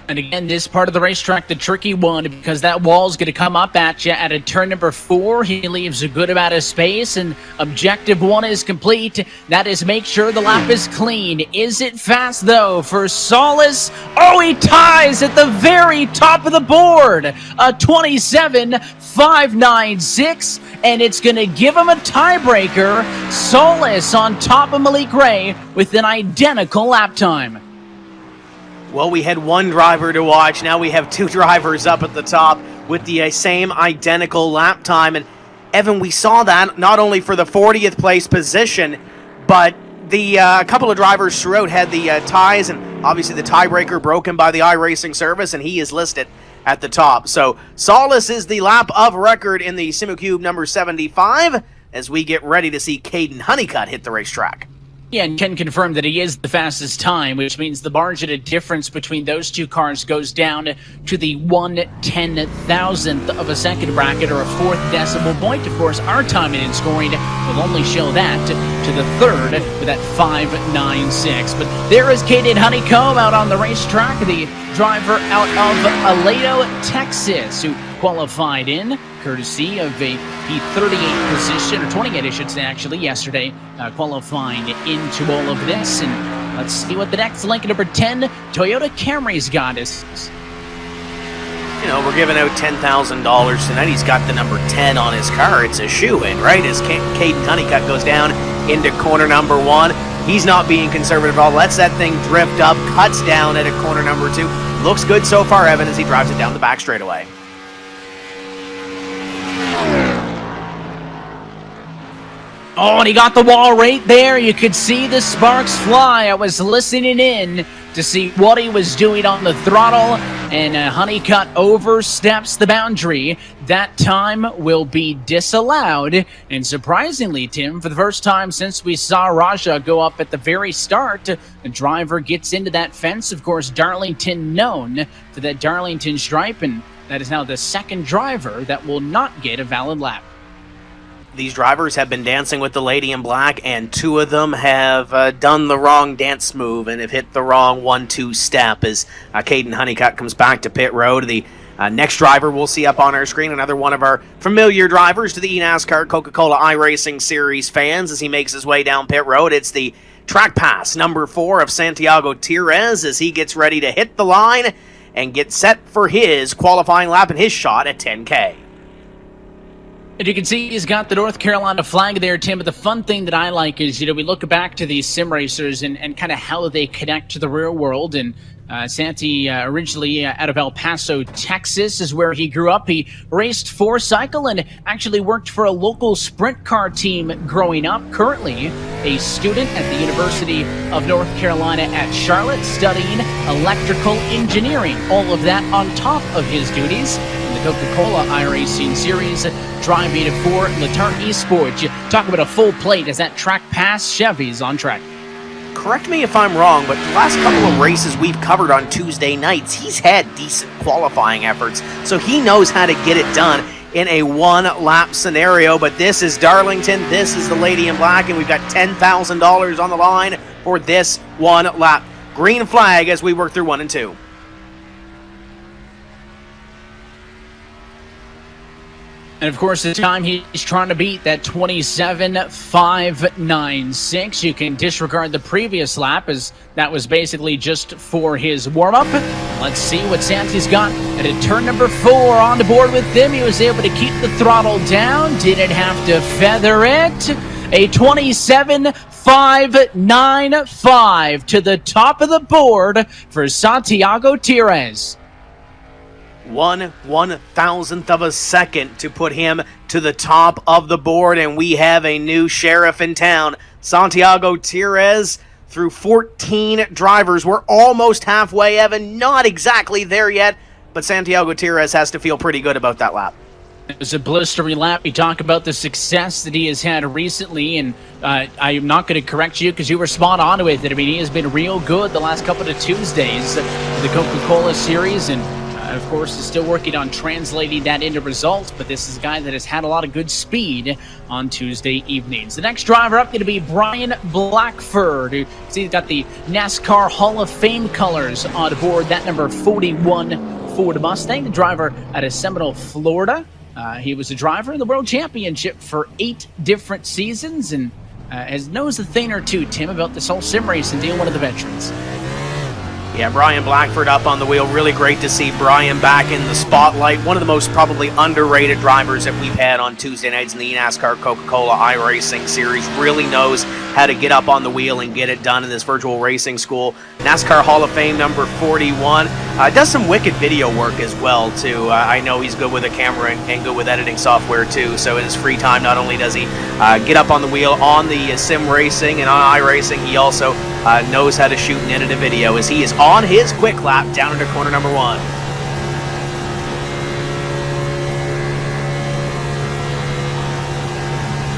And again, this part of the racetrack, the tricky one, because that wall's going to come up at you at a turn number 4. He leaves a good amount of space, and objective 1 is complete. That is make sure the lap is clean. Is it fast, though, for Solace? Oh, he ties at the very top of the board. A 27.596, and it's going to give him a tiebreaker. Solace on top of Malik Ray with an identical lap time. Well, we had one driver to watch. Now we have 2 drivers up at the top with the same identical lap time. And Evan, we saw that not only for the 40th place position, but the couple of drivers throughout had the ties, and obviously the tiebreaker broken by the iRacing service, and he is listed at the top. So Solace is the lap of record in the Simu Cube number 75 as we get ready to see Caden Honeycutt hit the racetrack. Yeah, and can confirm that he is the fastest time, which means the margin of difference between those two cars goes down to the 1/10,000th of a second bracket, or a fourth decimal point. Of course, our timing and scoring will only show that to the third with that 5.96. But there is Caden Honeycomb out on the racetrack, the driver out of Aledo, Texas, who qualified in courtesy of a P38 position, or 28 I should say actually, yesterday, qualifying into all of this. And let's see what the next link number 10 Toyota Camry's got us. You know, we're giving out $10,000 tonight. He's got the number 10 on his car. It's a shoe-in, right? As Caden Honeycutt goes down into corner number 1. He's not being conservative at all. Lets that thing drift up, cuts down at a corner number 2. Looks good so far, Evan, as he drives it down the back straightaway. Oh, and he got the wall right there. You could see the sparks fly. I was listening in to see what he was doing on the throttle, and Honeycutt oversteps the boundary. That time will be disallowed. And surprisingly, Tim, for the first time since we saw Raja go up at the very start, the driver gets into that fence. Of course, Darlington known for that Darlington stripe, and that is now the second driver that will not get a valid lap. These drivers have been dancing with the lady in black, and 2 of them have done the wrong dance move and have hit the wrong 1-2 step as Caden Honeycutt comes back to pit road. The next driver we'll see up on our screen, another one of our familiar drivers to the eNASCAR Coca-Cola iRacing Series fans as he makes his way down pit road. It's the track pass number 4 of Santiago Tires as he gets ready to hit the line and get set for his qualifying lap and his shot at 10K. And you can see he's got the North Carolina flag there, Tim. But the fun thing that I like is, we look back to these sim racers and kind of how they connect to the real world. And Santi, originally out of El Paso, Texas, is where he grew up. He raced 4-cycle and actually worked for a local sprint car team growing up. Currently a student at the University of North Carolina at Charlotte, studying electrical engineering. All of that on top of his duties in the Coca-Cola iRacing Series, driving for Latar Esports. You talk about a full plate as that track pass Chevy's on track. Correct me if I'm wrong, but the last couple of races we've covered on Tuesday nights, he's had decent qualifying efforts, so he knows how to get it done in a one-lap scenario. But this is Darlington, this is the lady in black, and we've got $10,000 on the line for this one lap. Green flag as we work through 1 and 2. And, of course, the time he's trying to beat, that 27.596. You can disregard the previous lap, as that was basically just for his warm-up. Let's see what Santi's got at a turn number 4 on the board with him. He was able to keep the throttle down, didn't have to feather it. A 27.595 to the top of the board for Santiago Tires. 1/1000th of a second to put him to the top of the board, and we have a new sheriff in town. Santiago Tires through 14 drivers. We're almost halfway, Evan. Not exactly there yet, but Santiago Tires has to feel pretty good about that lap. It was a blistery lap. You talk about the success that he has had recently, and I'm not going to correct you because you were spot on with it. I mean, he has been real good the last couple of Tuesdays, the Coca-Cola Series, and of course, is still working on translating that into results, but this is a guy that has had a lot of good speed on Tuesday evenings. The next driver up going to be Brian Blackford, who he's got the NASCAR Hall of Fame colors on board, that number 41 Ford Mustang, the driver out of Seminole, Florida. He was a driver in the World Championship for 8 different seasons, and knows a thing or two, Tim, about this whole sim racing deal, one of the veterans. Yeah, Brian Blackford up on the wheel. Really great to see Brian back in the spotlight. One of the most probably underrated drivers that we've had on Tuesday nights in the eNASCAR Coca-Cola iRacing Series. Really knows how to get up on the wheel and get it done in this virtual racing school. NASCAR Hall of Fame number 41. Does some wicked video work as well, too. I know he's good with a camera and good with editing software, too. So in his free time, not only does he get up on the wheel on the sim racing and on iRacing, he also knows how to shoot and edit a video as he is on his quick lap down into corner number 1.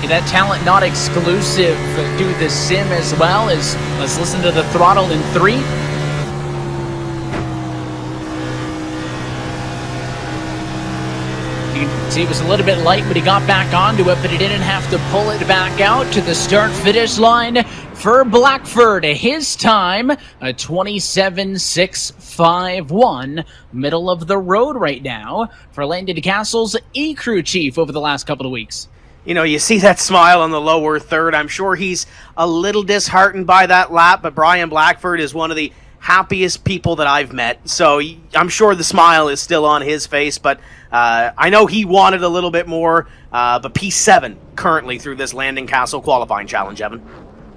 That talent not exclusive. Do the sim as well. As let's listen to the throttle in 3. You can see it was a little bit light, but he got back onto it, but he didn't have to pull it back out to the start-finish line for Blackford. His time, a 27.651, middle of the road right now for Landon Cassill's E-Crew chief over the last couple of weeks. You know, you see that smile on the lower third. I'm sure he's a little disheartened by that lap, but Brian Blackford is one of the happiest people that I've met. So I'm sure the smile is still on his face, but I know he wanted a little bit more. But P7 currently through this Landon Cassill qualifying challenge, Evan.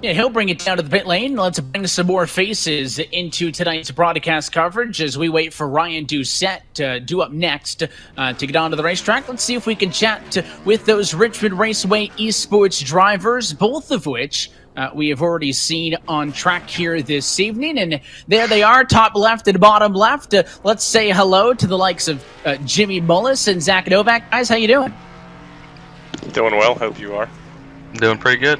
Yeah, he'll bring it down to the pit lane. Let's bring some more faces into tonight's broadcast coverage as we wait for Ryan Doucette due up next to get onto the racetrack. Let's see if we can chat with those Richmond Raceway esports drivers, both of which we have already seen on track here this evening. And there they are, top left and bottom left. Let's say hello to the likes of Jimmy Mullis and Zach Novak. Guys, how you doing? Doing well. Hope you are. Doing pretty good.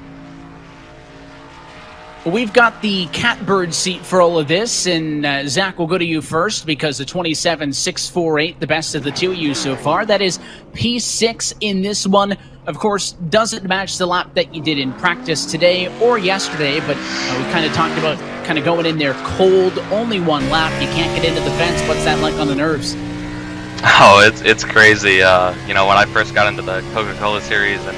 We've got the catbird seat for all of this, and Zach, we'll go to you first because the 27.648, the best of the two of you so far. That is P6 in this one. Of course, doesn't match the lap that you did in practice today or yesterday, but we kind of talked about kind of going in there cold, only one lap. You can't get into the fence. What's that like on the nerves? Oh, it's crazy. You know, when I first got into the Coca-Cola series in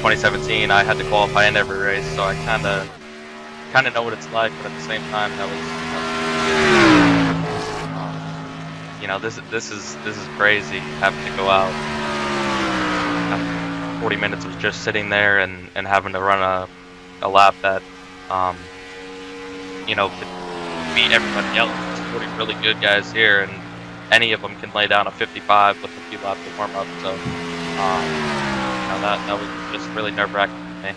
2017, I had to qualify in every race, so I kind of know what it's like, but at the same time, that was, you know, this is crazy having to go out. 40 minutes of just sitting there and having to run a lap that, you know, could beat everybody else. There's 40 really good guys here, and any of them can lay down a 55 with a few laps to warm up. So, you know, that was just really nerve-wracking for me.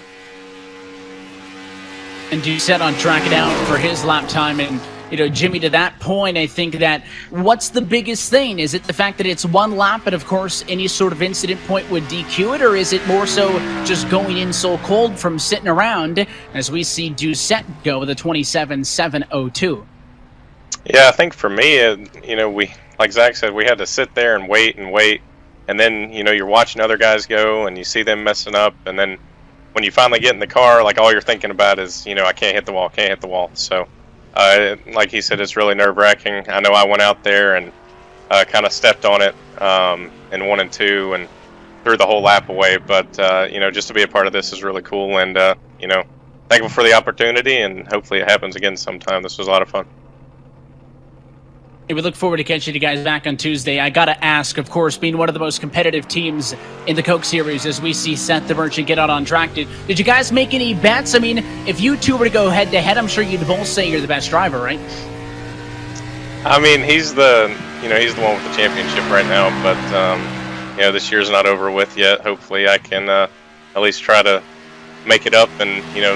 And Doucette on track it out for his lap time. And, you know, Jimmy, to that point, I think that what's the biggest thing? Is it the fact that it's one lap and, of course, any sort of incident point would DQ it? Or is it more so just going in so cold from sitting around as we see Doucette go with a 27.702? Yeah, I think for me, you know, like Zach said, we had to sit there and wait. And then, you know, you're watching other guys go and you see them messing up. And then when you finally get in the car, like all you're thinking about is, you know, I can't hit the wall. So, like he said, it's really nerve-wracking. I know I went out there and kind of stepped on it in 1 and 2 and threw the whole lap away. But, you know, just to be a part of this is really cool. And, you know, thankful for the opportunity, and hopefully it happens again sometime. This was a lot of fun. Hey, we look forward to catching you guys back on Tuesday. I got to ask, of course, being one of the most competitive teams in the Coke Series as we see Seth the Merchant get out on track. Did you guys make any bets? I mean, if you two were to go head-to-head, I'm sure you'd both say you're the best driver, right? I mean, he's the one with the championship right now, but, you know, this year's not over with yet. Hopefully I can at least try to make it up and, you know,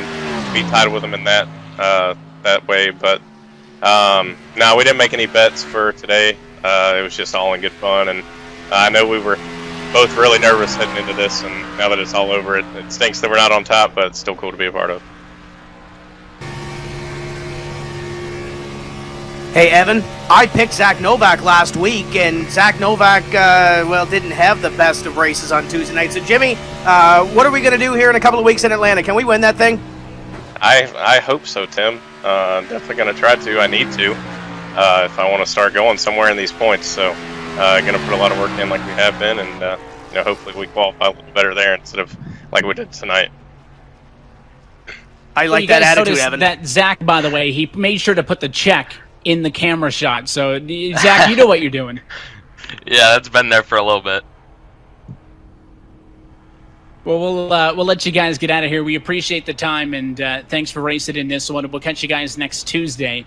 be tied with him in that way, but no, we didn't make any bets for today. It was just all in good fun, and I know we were both really nervous heading into this, and now that it's all over, it stinks that we're not on top, but it's still cool to be a part of. Hey, Evan, I picked Zach Novak last week, and Zach Novak, didn't have the best of races on Tuesday night. So, Jimmy, what are we going to do here in a couple of weeks in Atlanta? Can we win that thing? I hope so, Tim. Definitely going to try to. I need to if I want to start going somewhere in these points. So going to put a lot of work in like we have been, and you know, hopefully we qualify a little better there instead of like we did tonight. I like that attitude, Evan. That Zach, by the way, he made sure to put the check in the camera shot. So, Zach, you know what you're doing. Yeah, that's been there for a little bit. Well, we'll let you guys get out of here. We appreciate the time, and thanks for racing in this one. We'll catch you guys next Tuesday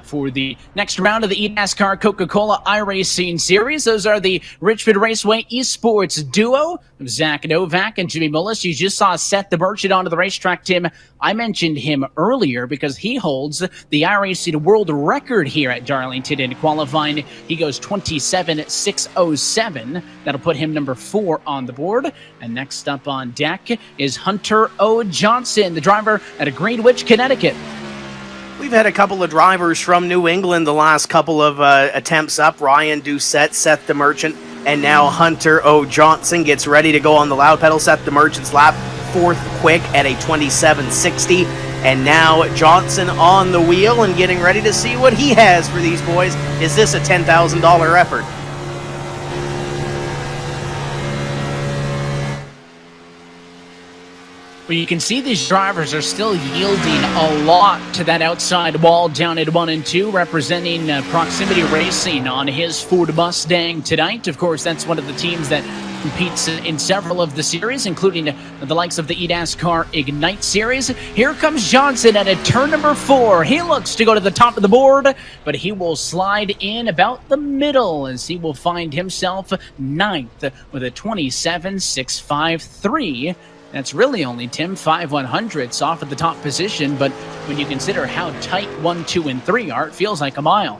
for the next round of the eNASCAR Coca-Cola iRacing Series. Those are the Richmond Raceway Esports duo of Zach Novak and Jimmy Mullis. You just saw Seth the Merchant onto the racetrack, Tim. I mentioned him earlier because he holds the iRacing world record here at Darlington in qualifying. He goes 27.607. That'll put him number 4 on the board. And next up on deck is Hunter O. Johnson, the driver out of Greenwich, Connecticut. We've had a couple of drivers from New England the last couple of attempts up. Ryan Doucette, Seth the Merchant, and now Hunter O. Johnson gets ready to go on the loud pedal. Seth the Merchant's lap, fourth quick at a 27.60. And now Johnson on the wheel and getting ready to see what he has for these boys. Is this a $10,000 effort? Well, you can see these drivers are still yielding a lot to that outside wall down at 1 and 2, representing Proximity Racing on his Ford Mustang tonight. Of course, that's one of the teams that competes in several of the series, including the likes of the eNASCAR Ignite Series. Here comes Johnson at a turn number 4. He looks to go to the top of the board, but he will slide in about the middle as he will find himself 9th with a 27.653. That's really only, Tim, 5/100ths off at the top position, but when you consider how tight 1, 2, and 3 are, it feels like a mile.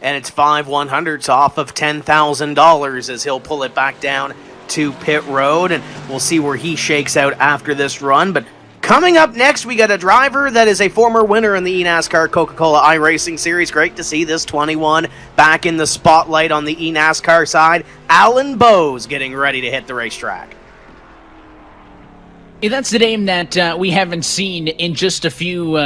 And it's 5/100ths off of $10,000 as he'll pull it back down to pit road, and we'll see where he shakes out after this run. But coming up next, we got a driver that is a former winner in the eNASCAR Coca-Cola iRacing Series. Great to see this 21 back in the spotlight on the eNASCAR side. Alan Bowes getting ready to hit the racetrack. Yeah, that's the name that we haven't seen in just a few,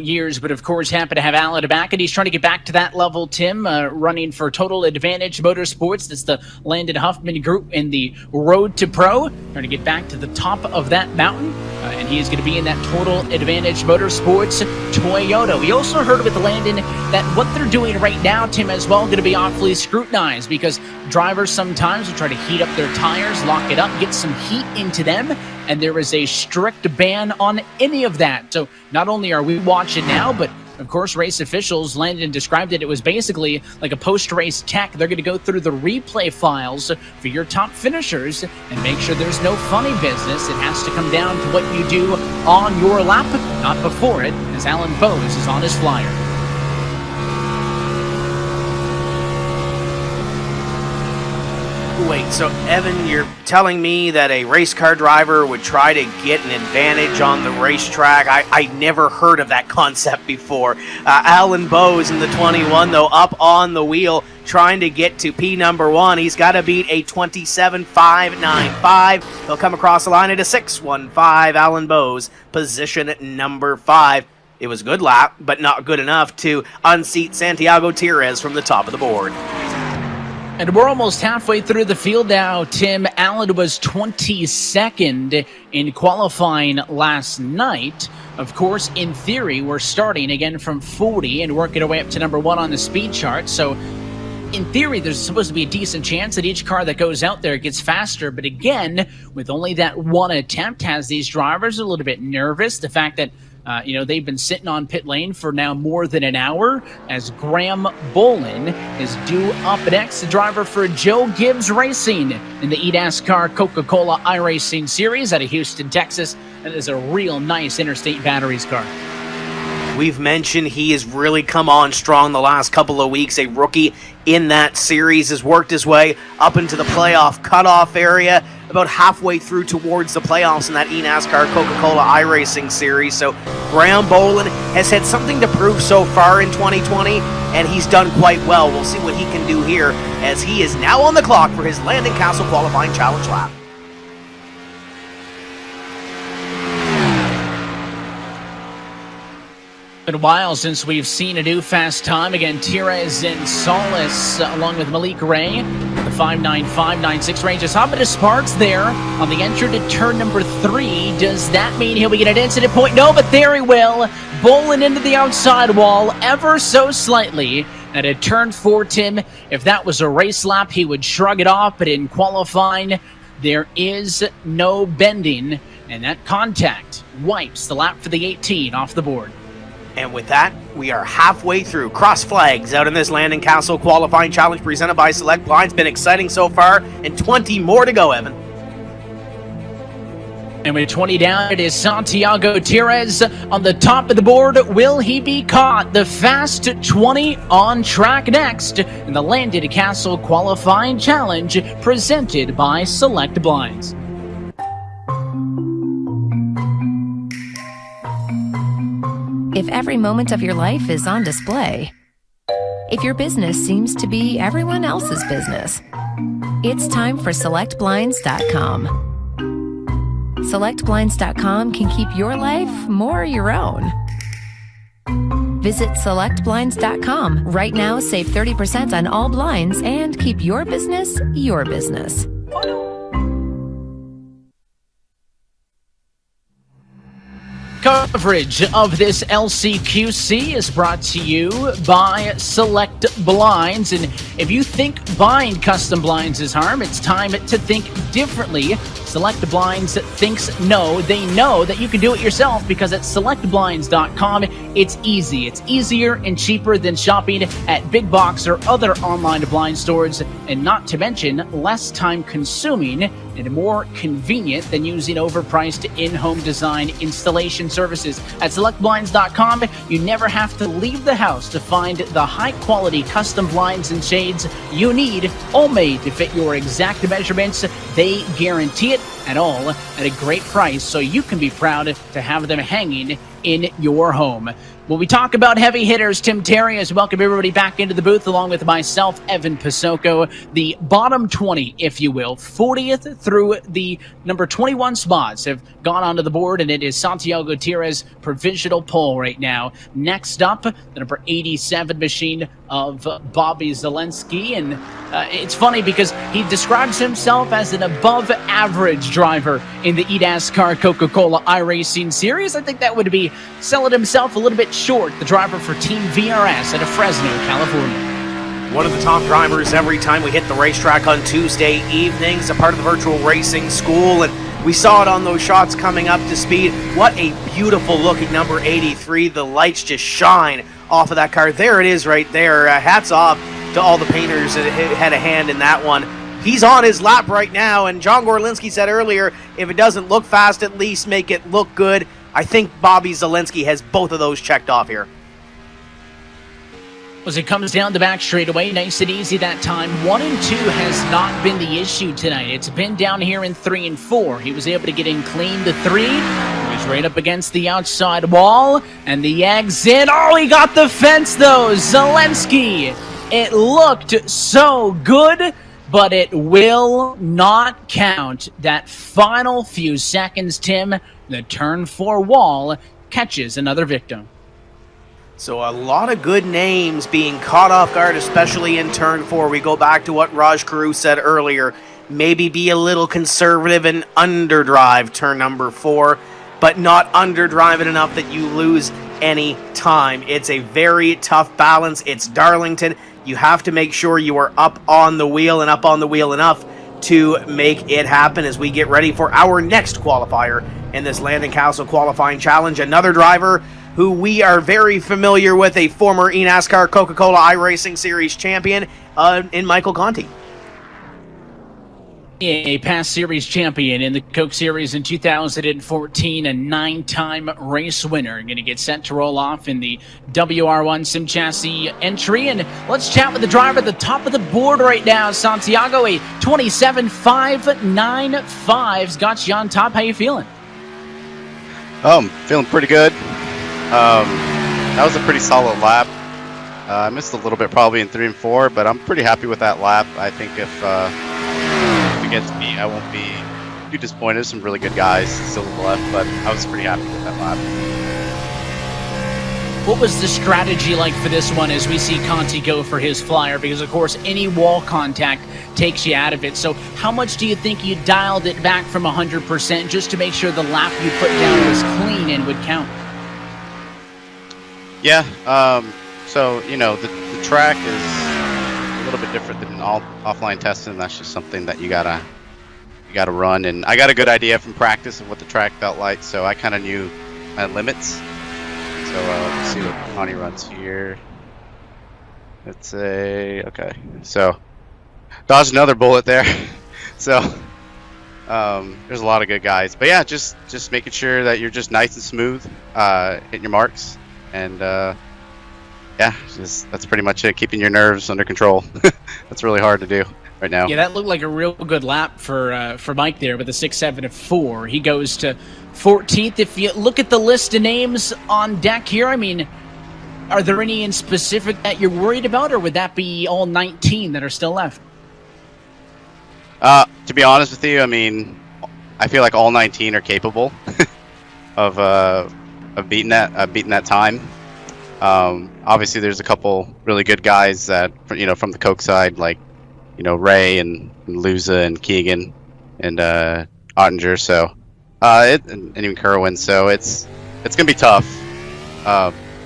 years, but of course happy to have Alan back, and he's trying to get back to that level, Tim, running for Total Advantage Motorsports. That's the Landon Huffman group in the Road to Pro, trying to get back to the top of that mountain, and he is going to be in that Total Advantage Motorsports Toyota. We also heard with Landon that what they're doing right now, Tim, as well, going to be awfully scrutinized because drivers sometimes will try to heat up their tires, lock it up, get some heat into them, and there is a strict ban on any of that. So not only are we watching now, but of course race officials, Landon described it, it was basically like a post-race tech. They're going to go through the replay files for your top finishers and make sure there's no funny business. It has to come down to what you do on your lap, not before it, as Alan Bowes is on his flyer. Wait, so Evan, you're telling me that a race car driver would try to get an advantage on the racetrack? I never heard of that concept before. Alan Bowes in the 21, though, up on the wheel, trying to get to P number 1. He's got to beat a 27.595. He'll come across the line at a 6.15. Alan Bowes, position number 5. It was a good lap, but not good enough to unseat Santiago Tires from the top of the board. And we're almost halfway through the field now, Tim. Allen was 22nd in qualifying last night. Of course, in theory, we're starting again from 40 and working our way up to number 1 on the speed chart. So, in theory, there's supposed to be a decent chance that each car that goes out there gets faster. But again, with only that one attempt, has these drivers a little bit nervous. The fact that they've been sitting on pit lane for now more than an hour as Graham Bolin is due up next, the driver for Joe Gibbs Racing in the eNASCAR Coca-Cola iRacing Series out of Houston, Texas. That is a real nice interstate batteries car. We've mentioned he has really come on strong the last couple of weeks. A rookie in that series has worked his way up into the playoff cutoff area, about halfway through towards the playoffs in that eNASCAR Coca-Cola iRacing Series. So Graham Bolin has had something to prove so far in 2020, and he's done quite well. We'll see what he can do here as he is now on the clock for his Landon Cassill qualifying challenge lap. Been a while since we've seen a new fast time. Again, Tires and Solace along with Malik Ray. The 5.95.96 range is hopping to Sparks there on the entry to turn number 3. Does that mean he'll be at an incident point? No, but there he will. Bowling into the outside wall ever so slightly at a turn 4, Tim. If that was a race lap, he would shrug it off, but in qualifying, there is no bending, and that contact wipes the lap for the 18 off the board. And with that, we are halfway through. Cross flags out in this Landon Cassill qualifying challenge presented by Select Blinds. Been exciting so far, and 20 more to go, Evan. And with 20 down, it is Santiago Tires on the top of the board. Will he be caught? The fast 20 on track next in the Landon Cassill qualifying challenge presented by Select Blinds. if every moment of your life is on display, if your business seems to be everyone else's business, it's time for SelectBlinds.com. SelectBlinds.com can keep your life more your own. Visit SelectBlinds.com. Right now, save 30% on all blinds and keep your business your business. Coverage of this LCQC is brought to you by Select Blinds. And if you think buying custom blinds is harm, it's time to think differently. Select Blinds thinks no. They know that you can do it yourself because at selectblinds.com, it's easy. It's easier and cheaper than shopping at big box or other online blind stores, and not to mention less time consuming and more convenient than using overpriced in-home design installation services. At selectblinds.com, you never have to leave the house to find the high-quality custom blinds and shades you need, all made to fit your exact measurements. They guarantee it, and all at a great price, so you can be proud to have them hanging in your home. When we talk about heavy hitters, Tim Terry has welcomed everybody back into the booth, along with myself, Evan Pasoko. The bottom 20, if you will, 40th through the number 21 spots have gone onto the board, and it is Santiago Gutierrez' provisional poll right now. Next up, the number 87 machine of Bobby Zilinski, and it's funny because he describes himself as an above-average driver in the eNASCAR Coca-Cola iRacing Series. I think that would be selling himself a little bit short, the driver for Team VRS out of Fresno, California. One of the top drivers every time we hit the racetrack on Tuesday evenings, a part of the virtual racing school, and we saw it on those shots coming up to speed. What a beautiful looking number 83. The lights just shine off of that car. There it is right there. Hats off to all the painters that had a hand in that one. He's on his lap right now, and John Gorlinski said earlier, if it doesn't look fast, at least make it look good. I think Bobby Zilinski has both of those checked off here. As it comes down the back straightaway, nice and easy that time. 1 and 2 has not been the issue tonight. It's been down here in 3 and 4. He was able to get in clean to 3. He was right up against the outside wall, and the exit. Oh, he got the fence though. Zilinski. It looked so good, but it will not count. That final few seconds, Tim, the turn 4 wall catches another victim. So a lot of good names being caught off guard, especially in turn 4. We go back to what Raj Karu said earlier. Maybe be a little conservative and underdrive turn number 4, but not underdrive it enough that you lose any time. It's a very tough balance. It's Darlington. You have to make sure you are up on the wheel and up on the wheel enough to make it happen as we get ready for our next qualifier in this Landon Cassill qualifying challenge. Another driver who we are very familiar with, a former eNASCAR Coca-Cola iRacing Series champion in Michael Conti. A past series champion in the Coke Series in 2014, a 9-time race winner. Going to get set to roll off in the WR1 Sim Chassis entry. And let's chat with the driver at the top of the board right now, Santiago, a 27.595's got you on top. How you feeling? Feeling pretty good. That was a pretty solid lap. I missed a little bit probably in 3 and 4, but I'm pretty happy with that lap. I think if it gets me, I won't be too disappointed. Some really good guys still to the left, but I was pretty happy with that lap. What was the strategy like for this one as we see Conti go for his flyer? Because, of course, any wall contact takes you out of it. So how much do you think you dialed it back from 100% just to make sure the lap you put down was clean and would count? Yeah, so, you know, the track is a little bit different than all offline testing. That's just something that you gotta run. And I got a good idea from practice of what the track felt like, so I kind of knew my limits. So let's see what Conti runs here. Let's say, okay, so dodged another bullet there. So there's a lot of good guys, but yeah, just making sure that you're just nice and smooth, hitting your marks, and yeah, that's pretty much it. Keeping your nerves under control. That's really hard to do. right now. Yeah, that looked like a real good lap for Mike there with a 6.7.4. He goes to 14th. If you look at the list of names on deck here, I mean, are there any in specific that you're worried about, or would that be all 19 that are still left? To be honest with you, I mean, I feel like all 19 are capable of beating that time. Obviously, there's a couple really good guys that from the Coke side, like Ray and Luza and Keegan and Ottinger. So and even Kerwin. So it's gonna be tough.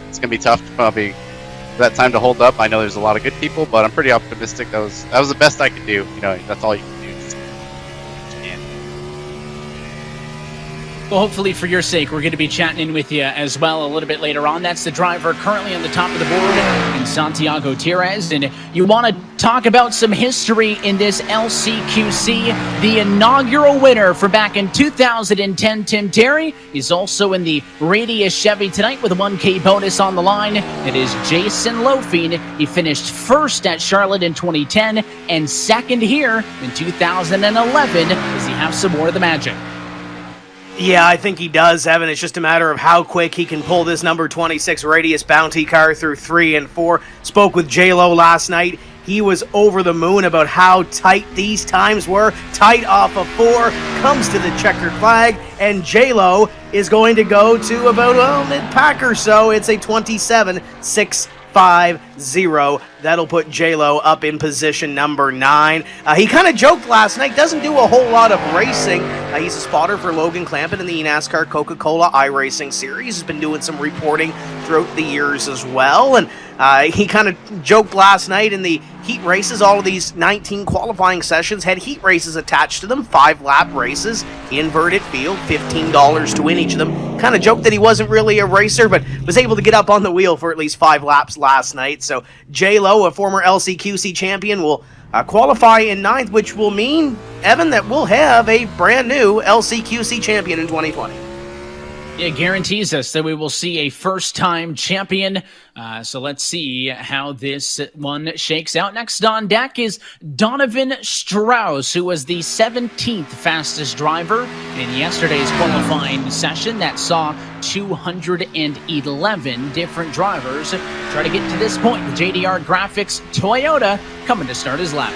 It's gonna be tough to probably for that time to hold up. I know there's a lot of good people, but I'm pretty optimistic. That was the best I could do. That's all you can do. Well, hopefully for your sake, we're going to be chatting in with you as well a little bit later on. That's the driver currently on the top of the board in Santiago Tires. And you want to talk about some history in this LCQC. The inaugural winner for back in 2010, Tim Terry, is also in the Radius Chevy tonight with a 1K bonus on the line. It is Jason Lofine. He finished first at Charlotte in 2010 and second here in 2011. Does he have some more of the magic? Yeah, I think he does, Evan. It's just a matter of how quick he can pull this number 26 Radius Bounty car through 3 and 4. Spoke with J-Lo last night. He was over the moon about how tight these times were. Tight off of 4, comes to the checkered flag, and J-Lo is going to go to about mid-pack or so. It's a 27.650. That'll put J-Lo up in position number 9. He kind of joked last night, doesn't do a whole lot of racing. He's a spotter for Logan Clampett in the NASCAR Coca-Cola iRacing Series. He's been doing some reporting throughout the years as well. And he kind of joked last night in the heat races. All of these 19 qualifying sessions had heat races attached to them, 5-lap races, inverted field, $15 to win each of them. Kind of joked that he wasn't really a racer, but was able to get up on the wheel for at least 5 laps last night. So J-Lo, a former LCQC champion, will qualify in 9th, which will mean, Evan, that we'll have a brand new LCQC champion in 2020. It guarantees us that we will see a first-time champion. So let's see how this one shakes out. Next on deck is Donovan Strauss, who was the 17th fastest driver in yesterday's qualifying session that saw 211 different drivers try to get to this point. The JDR Graphics Toyota coming to start his lap.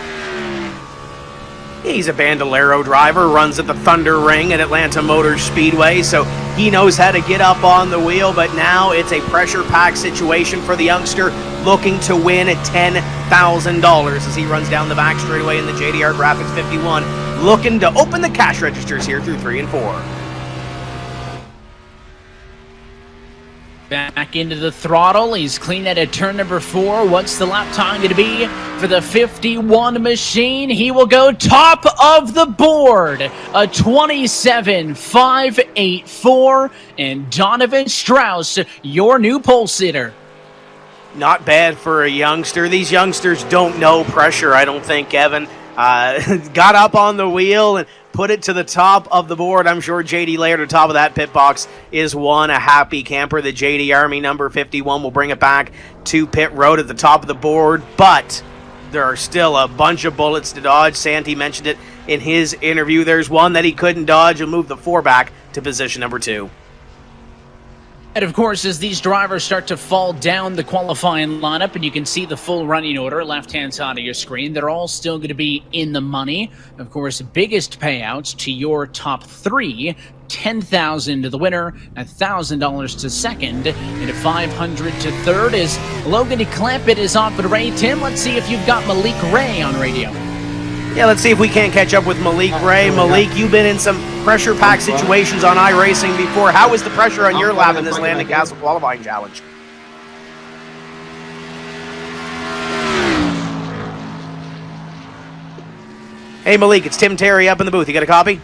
He's a Bandolero driver, runs at the Thunder Ring at Atlanta Motor Speedway, so he knows how to get up on the wheel, but now it's a pressure-packed situation for the youngster looking to win at $10,000 as he runs down the back straightaway in the JDR Graphics 51, looking to open the cash registers here through 3 and 4. Back into the throttle. He's clean at turn number 4. What's the lap time going to be for the 51 machine? He will go top of the board. A 27.584. And Donovan Strauss, your new pole sitter. Not bad for a youngster. These youngsters don't know pressure, I don't think, Evan. Got up on the wheel and put it to the top of the board. I'm sure JD Laird at the top of that pit box is a happy camper. The JD Army number 51 will bring it back to pit road at the top of the board, but there are still a bunch of bullets to dodge. Santi mentioned it in his interview. There's one that he couldn't dodge and move the 4 back to position number 2. And of course, as these drivers start to fall down the qualifying lineup, and you can see the full running order left-hand side of your screen, they're all still going to be in the money. Of course, biggest payouts to your top 3, $10,000 to the winner, $1,000 to second, and $500 to third. As Logan Clampett is off at Ray. Tim, let's see if you've got Malik Ray on radio. Yeah, let's see if we can't catch up with Malik Ray. Malik, you've been in some pressure-packed situations on iRacing before. How is the pressure on your lap in this Landon Cassill qualifying challenge? Hey, Malik, it's Tim Terry up in the booth. You got a copy?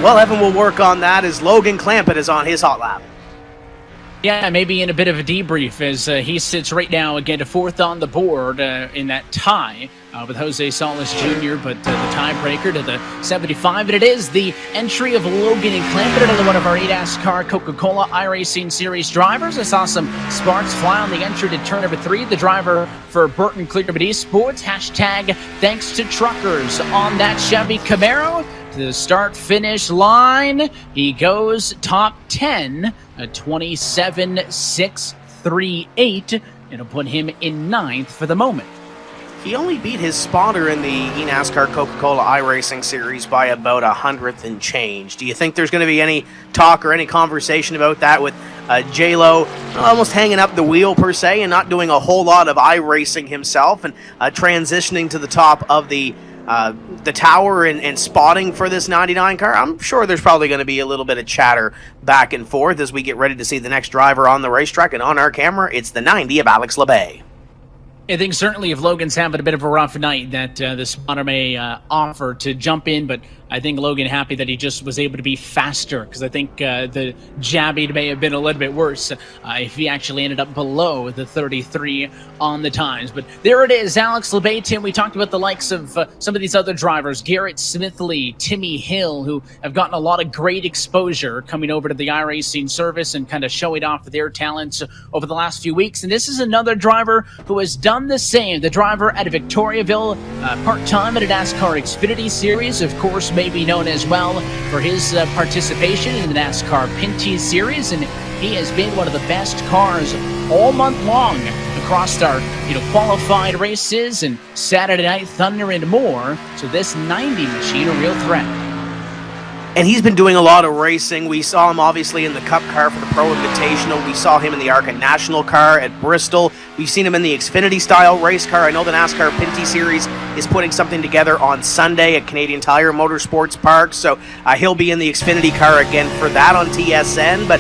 Well, Evan will work on that as Logan Clampett is on his hot lap. Yeah, maybe in a bit of a debrief as he sits right now again to fourth on the board in that tie with Jose Solace Jr., but the tiebreaker to the 75. And it is the entry of Logan and Clampett, another one of our NASCAR Coca-Cola iRacing Series drivers. I saw some sparks fly on the entry to turn number 3. The driver for Burton Clearbrook Esports, hashtag thanks to truckers on that Chevy Camaro. To the start-finish line, he goes top 10, a 27.638. It'll put him in 9th for the moment. He only beat his spotter in the eNASCAR Coca-Cola iRacing Series by about 100th and change. Do you think there's going to be any talk or any conversation about that with J-Lo almost hanging up the wheel per se and not doing a whole lot of iRacing himself and transitioning to the top of the tower and spotting for this 99 car? I'm sure there's probably going to be a little bit of chatter back and forth as we get ready to see the next driver on the racetrack. And on our camera, it's the 90 of Alex LeBay. I think certainly if Logan's having a bit of a rough night that the spotter may offer to jump in, but I think Logan happy that he just was able to be faster, because I think the jabbing may have been a little bit worse if he actually ended up below the 33 on the times. But there it is, Alex LeBay. Tim, we talked about the likes of some of these other drivers, Garrett Smithley, Timmy Hill, who have gotten a lot of great exposure coming over to the iRacing service and kind of showing off their talents over the last few weeks. And this is another driver who has done the same. The driver out of Victoriaville, part-time at a NASCAR Xfinity Series, of course, may be known as well for his participation in the NASCAR Pinty Series, and he has been one of the best cars all month long across our qualified races and Saturday Night Thunder and more. So this 90 machine, a real threat. And he's been doing a lot of racing. We saw him obviously in the Cup car for the Pro Invitational. We saw him in the ARCA National car at Bristol. We've seen him in the Xfinity style race car. I know the NASCAR Pinty Series is putting something together on Sunday at Canadian Tire Motorsports Park. So he'll be in the Xfinity car again for that on TSN. But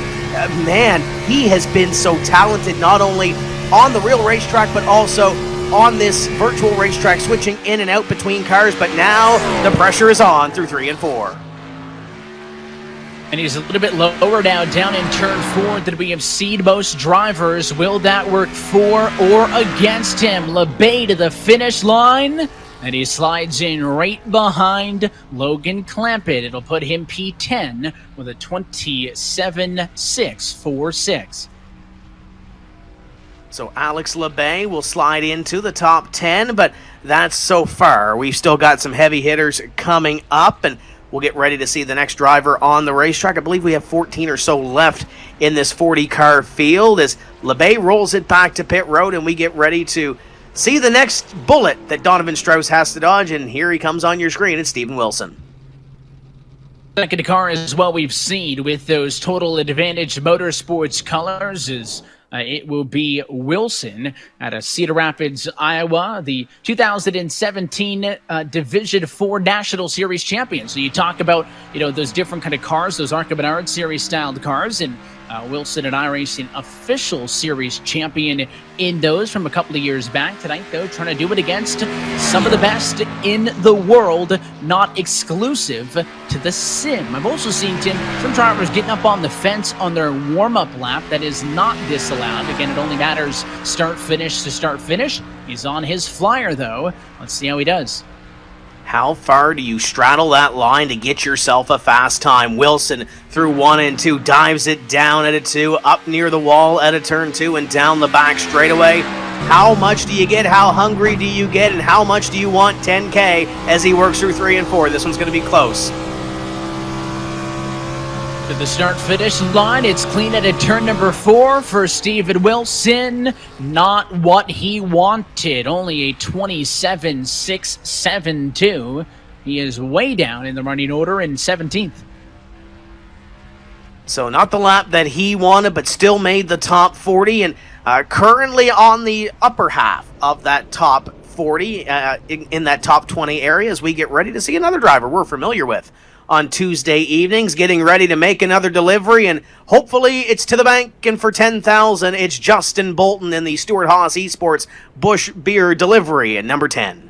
man, he has been so talented, not only on the real racetrack, but also on this virtual racetrack, switching in and out between cars. But now the pressure is on through 3 and 4. And he's a little bit lower now, down in turn 4. Did we have seed most drivers? Will that work for or against him? LeBay to the finish line, and he slides in right behind Logan Clampett. It'll put him P10 with a 27.646. So Alex LeBay will slide into the top 10, but that's so far. We've still got some heavy hitters coming up, and we'll get ready to see the next driver on the racetrack. I believe we have 14 or so left in this 40-car field as LeBay rolls it back to pit road, and we get ready to see the next bullet that Donovan Strauss has to dodge. And here he comes on your screen. It's Stephen Wilson. Second car as well we've seen with those Total Advantage Motorsports colors is it will be Wilson out of Cedar Rapids, Iowa, the 2017 Division 4 National Series champion. So you talk about, those different kind of cars, those ARCA Menard Series styled cars, and Wilson and iRacing official series champion in those from a couple of years back. Tonight, though, trying to do it against some of the best in the world, not exclusive to the sim. I've also seen, Tim, some drivers getting up on the fence on their warm-up lap. That is not disallowed. Again, it only matters start-finish to start-finish. He's on his flyer, though. Let's see how he does. How far do you straddle that line to get yourself a fast time? Wilson through 1 and 2, dives it down at a 2, up near the wall at a turn 2, and down the back straightaway. How much do you get? How hungry do you get? And how much do you want 10K as he works through 3 and 4? This one's going to be close. To the start-finish line, it's clean at a turn number 4 for Stephen Wilson. Not what he wanted, only a 27.672. He is way down in the running order in 17th. So not the lap that he wanted, but still made the top 40, and currently on the upper half of that top 40, in that top 20 area, as we get ready to see another driver we're familiar with on Tuesday evenings, getting ready to make another delivery, and hopefully it's to the bank, and for $10,000, it's Justin Bolton in the Stuart Haas Esports Busch Beer delivery at number 10.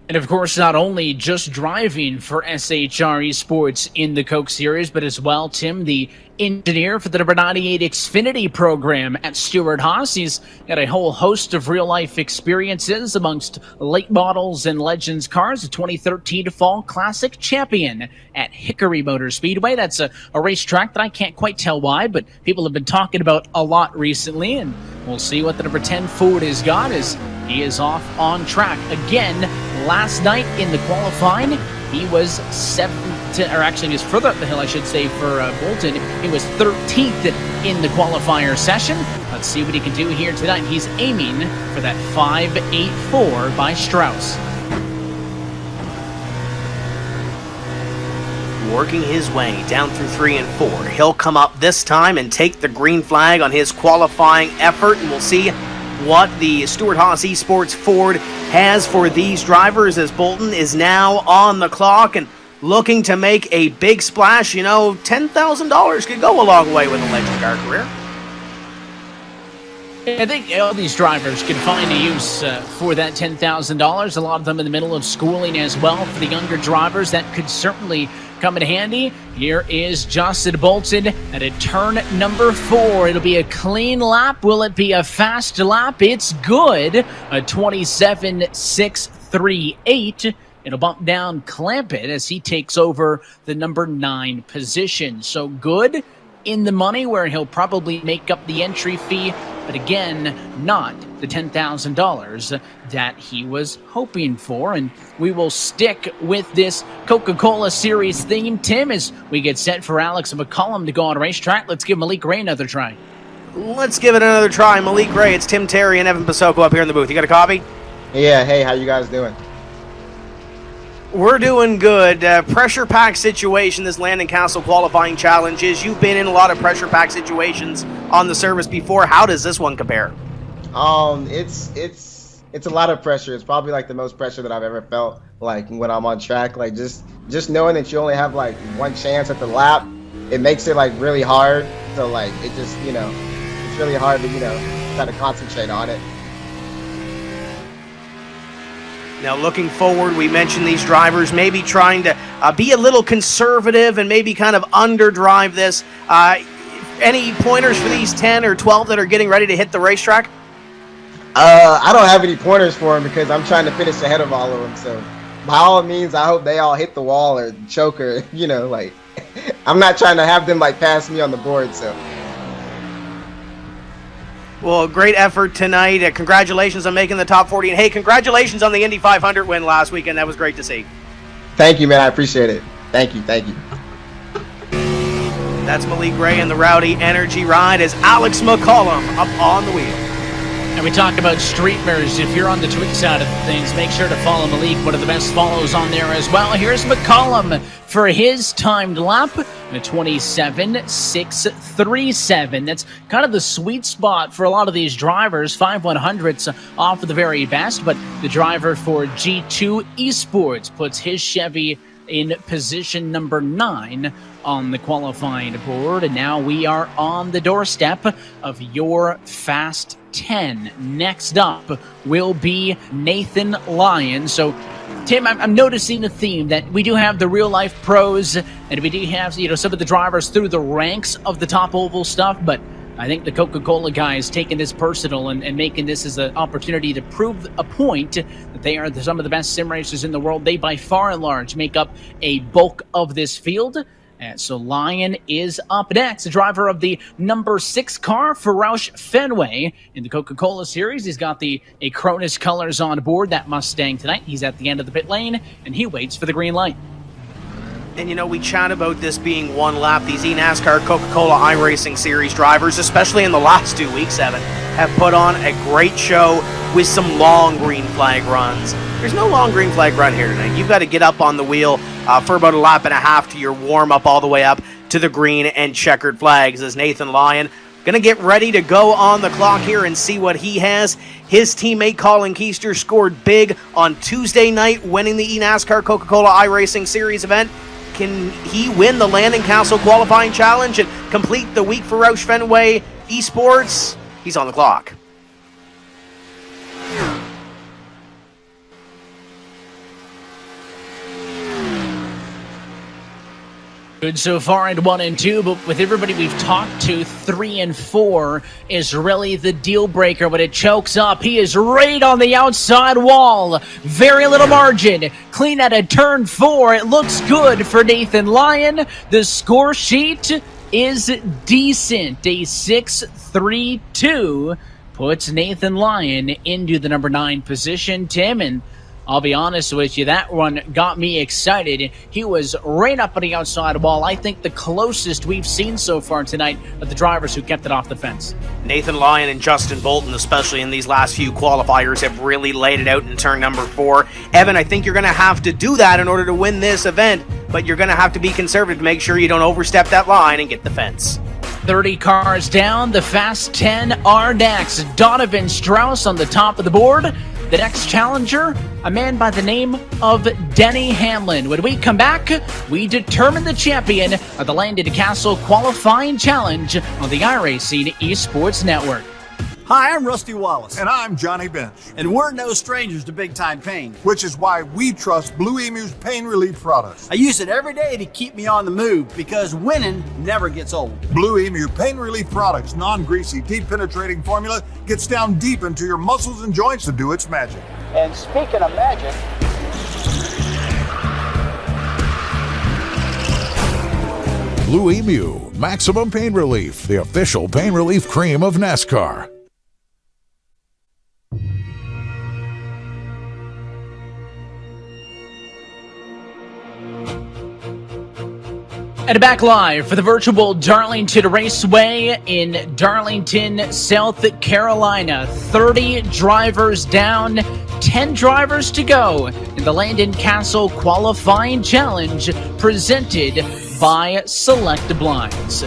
And of course, not only just driving for SHR Esports in the Coke Series, but as well, Tim, the engineer for the number 98 Xfinity program at Stewart-Haas. He's got a whole host of real-life experiences amongst late models and legends cars. A 2013 Fall Classic champion at Hickory Motor Speedway. That's a racetrack that I can't quite tell why, but people have been talking about a lot recently, and we'll see what the number 10 Ford has got as he is off on track. Again, last night in the qualifying, he was he was further up the hill, I should say, for Bolton. He was 13th in the qualifier session. Let's see what he can do here tonight. He's aiming for that 5.84 by Strauss. Working his way down through 3 and 4. He'll come up this time and take the green flag on his qualifying effort, and we'll see what the Stewart-Haas Esports Ford has for these drivers as Bolton is now on the clock and looking to make a big splash. You know, $10,000 could go a long way with a legend car career. I think all these drivers can find a use for that $10,000. A lot of them in the middle of schooling as well. For the younger drivers, that could certainly come in handy. Here is Justin Bolton at a turn number 4. It'll be a clean lap. Will it be a fast lap? It's good. A 27.638. It'll bump down Clampett as he takes over the number 9 position. So good in the money where he'll probably make up the entry fee, but again, not the $10,000 that he was hoping for. And we will stick with this Coca-Cola Series theme, Tim, as we get set for Alex McCollum to go on a racetrack. Let's give Malik Ray another try. Let's give it another try. Malik Ray, it's Tim Terry and Evan Pasoko up here in the booth. You got a copy? Yeah, hey, how you guys doing? We're doing good. Pressure-packed situation, this Landon Cassill qualifying challenge is. You've been in a lot of pressure-packed situations on the service before. How does this one compare? It's a lot of pressure. It's probably like the most pressure that I've ever felt, like when I'm on track. Like just knowing that you only have like one chance at the lap, it makes it like really hard. So like it just, you know, it's really hard to, you know, try to concentrate on it. Now, looking forward, we mentioned these drivers maybe trying to be a little conservative and maybe kind of underdrive this. Any pointers for these 10 or 12 that are getting ready to hit the racetrack? I don't have any pointers for them because I'm trying to finish ahead of all of them. So, by all means, I hope they all hit the wall or choke or, you know, like, I'm not trying to have them, like, pass me on the board, so. Well, great effort tonight. Congratulations on making the top 40. And, hey, congratulations on the Indy 500 win last weekend. That was great to see. Thank you, man. I appreciate it. Thank you. Thank you. That's Malik Ray and the Rowdy Energy Ride as Alex McCollum up on the wheel. And we talk about streamers. If you're on the Twitch side of things, make sure to follow Malik, one of the best follows on there as well. Here's McCollum for his timed lap, a 27.637. That's kind of the sweet spot for a lot of these drivers. 5/100ths off of the very best, but the driver for G2 Esports puts his Chevy in position number 9 on the qualifying board. And now we are on the doorstep of your Fast 10. Next up will be Nathan Lyons. So, Tim, I'm noticing the theme that we do have the real-life pros, and we do have, you know, some of the drivers through the ranks of the top oval stuff, but I think the Coca-Cola guys taking this personal and making this as an opportunity to prove a point that they are some of the best sim racers in the world. They, by far and large, make up a bulk of this field. And so Lyon is up next, the driver of the number 6 car for Roush Fenway in the Coca-Cola Series. He's got a Cronus colors on board, that Mustang tonight. He's at the end of the pit lane, and he waits for the green light. And, you know, we chat about this being one lap. These eNASCAR Coca-Cola iRacing Series drivers, especially in the last 2 weeks, Evan, have put on a great show with some long green flag runs. There's no long green flag run here tonight. You've got to get up on the wheel for about a lap and a half to your warm-up all the way up to the green and checkered flags as Nathan Lyon going to get ready to go on the clock here and see what he has. His teammate Colin Keister scored big on Tuesday night, winning the eNASCAR Coca-Cola iRacing Series event. Can he win the Landon Cassill qualifying challenge and complete the week for Roush Fenway Esports? He's on the clock. Good so far in 1 and 2, but with everybody we've talked to, 3 and 4 is really the deal breaker. When it chokes up, he is right on the outside wall. Very little margin. Clean out of turn 4. It looks good for Nathan Lyon. The score sheet is decent. A 6-3-2 puts Nathan Lyon into the number 9 position. Tim, and I'll be honest with you, that one got me excited. He was right up on the outside wall. I think the closest we've seen so far tonight of the drivers who kept it off the fence. Nathan Lyon and Justin Bolton, especially in these last few qualifiers, have really laid it out in turn number 4. Evan, I think you're going to have to do that in order to win this event, but you're going to have to be conservative to make sure you don't overstep that line and get the fence. 30 cars down, the Fast 10 are next. Donovan Strauss on the top of the board. The next challenger, a man by the name of Denny Hamlin. When we come back, we determine the champion of the Landon Cassill Qualifying Challenge on the iRacing Esports Network. Hi, I'm Rusty Wallace. And I'm Johnny Bench. And we're no strangers to big-time pain. Which is why we trust Blue Emu's pain relief products. I use it every day to keep me on the move because winning never gets old. Blue Emu pain relief products, non-greasy, deep penetrating formula gets down deep into your muscles and joints to do its magic. And speaking of magic, Blue Emu, maximum pain relief, the official pain relief cream of NASCAR. And back live for the virtual Darlington Raceway in Darlington, South Carolina. 30 drivers down, 10 drivers to go in the Landon Cassill Qualifying Challenge presented by Select Blinds.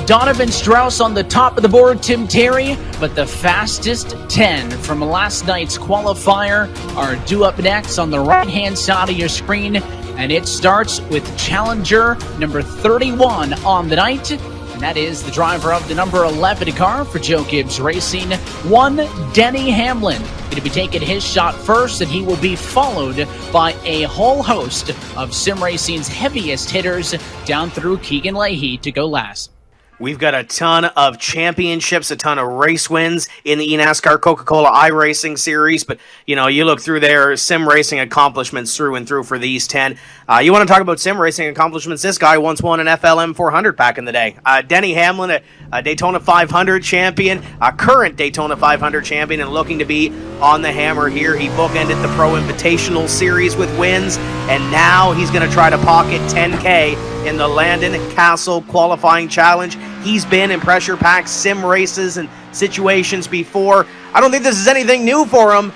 Donovan Strauss on the top of the board, Tim Terry, but the fastest 10 from last night's qualifier are due up next on the right-hand side of your screen. And it starts with challenger number 31 on the night, and that is the driver of the number 11 car for Joe Gibbs Racing, one Denny Hamlin. Going to be taking his shot first, and he will be followed by a whole host of Sim Racing's heaviest hitters down through Keegan Leahy to go last. We've got a ton of championships, a ton of race wins in the eNASCAR Coca-Cola iRacing series, but, you know, you look through their sim racing accomplishments through and through for these 10. You want to talk about sim racing accomplishments? This guy once won an FLM 400 back in the day. Denny Hamlin, a Daytona 500 champion, a current Daytona 500 champion, and looking to be on the hammer here. He bookended the Pro Invitational Series with wins, and now he's going to try to pocket 10K in the Landon Cassill Qualifying Challenge. He's been in pressure-packed sim races and situations before. I don't think this is anything new for him,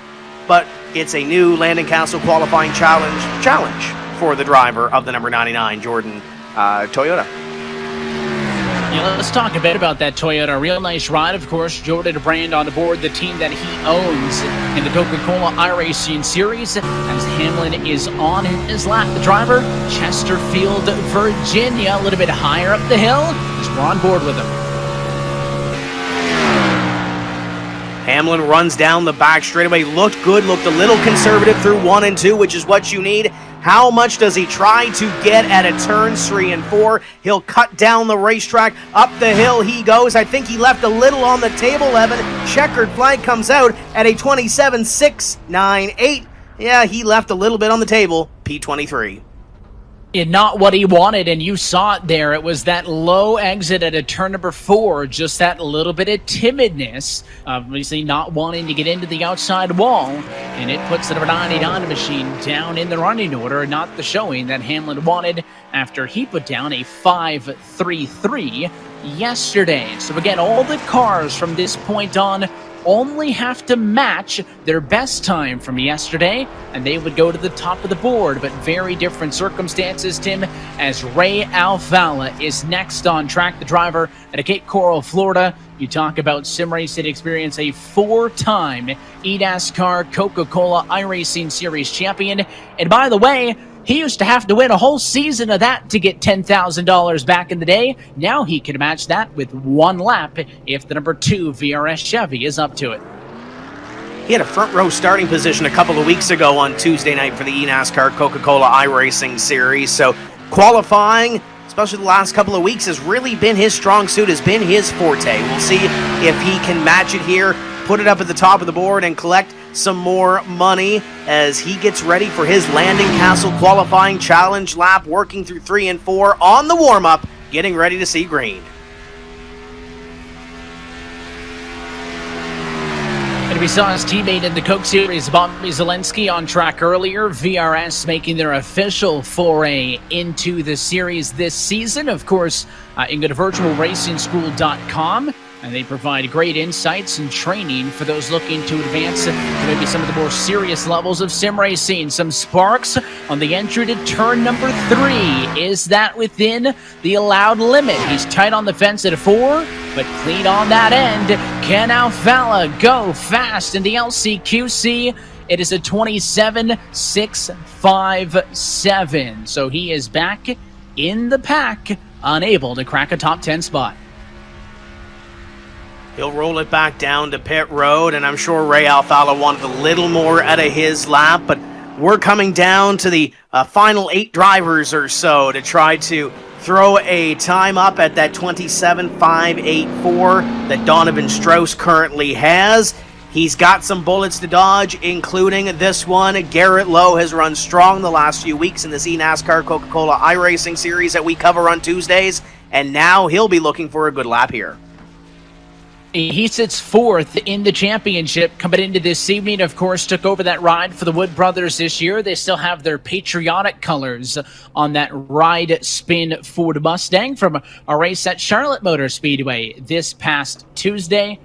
but it's a new Landon Cassill Qualifying Challenge for the driver of the number 99 Jordan Toyota. Yeah, let's talk a bit about that Toyota. Real nice ride, of course. Jordan Brand on board, the team that he owns in the Coca-Cola iRacing Series. As Hamlin is on his lap, the driver, Chesterfield, Virginia, a little bit higher up the hill, as we're on board with him. Hamlin runs down the back straightaway. Looked good, looked a little conservative through 1 and 2, which is what you need. How much does he try to get at a turn 3 and 4? He'll cut down the racetrack. Up the hill he goes. I think he left a little on the table, Evan. Checkered flag comes out at a 27.698. Yeah, he left a little bit on the table. P23. And not what he wanted, and you saw it there. It was that low exit at a turn number 4, just that little bit of timidness, obviously not wanting to get into the outside wall, and it puts the number 99 machine down in the running order, not the showing that Hamlin wanted after he put down a 5.33 yesterday. So again, all the cars from this point on only have to match their best time from yesterday, and they would go to the top of the board. But very different circumstances, Tim, as Ray Alfala is next on track, the driver out of Cape Coral, Florida. You talk about sim racing experience, a 4-time eNASCAR Coca-Cola iRacing Series champion. And by the way, he used to have to win a whole season of that to get $10,000 back in the day. Now he can match that with 1 lap if the number 2 VRS Chevy is up to it. He had a front row starting position a couple of weeks ago on Tuesday night for the eNASCAR Coca-Cola iRacing Series. So qualifying especially the last couple of weeks, has really been his strong suit, has been his forte. We'll see if he can match it here, put it up at the top of the board, and collect some more money as he gets ready for his Landon Cassill qualifying challenge lap, working through 3 and 4 on the warm-up, getting ready to see green. And we saw his teammate in the Coke Series, Bobby Zilinski, on track earlier. VRS making their official foray into the series this season. Of course, you can go to virtualracingschool.com, and they provide great insights and training for those looking to advance to maybe some of the more serious levels of sim racing. Some sparks on the entry to turn number 3. Is that within the allowed limit? He's tight on the fence at a 4, but clean on that end. Can Alfala go fast in the LCQC? It is a 27.657. So he is back in the pack, unable to crack a top 10 spot. He'll roll it back down to pit road, and I'm sure Ray Alfala wanted a little more out of his lap, but we're coming down to the final 8 drivers or so to try to throw a time up at that 27.584 that Donovan Strauss currently has. He's got some bullets to dodge, including this one. Garrett Lowe has run strong the last few weeks in the NASCAR Coca-Cola iRacing series that we cover on Tuesdays, and now he'll be looking for a good lap here. He sits 4th in the championship coming into this evening. Of course, took over that ride for the Wood brothers this year. They still have their patriotic colors on that ride spin Ford Mustang from a race at Charlotte Motor Speedway this past Tuesday.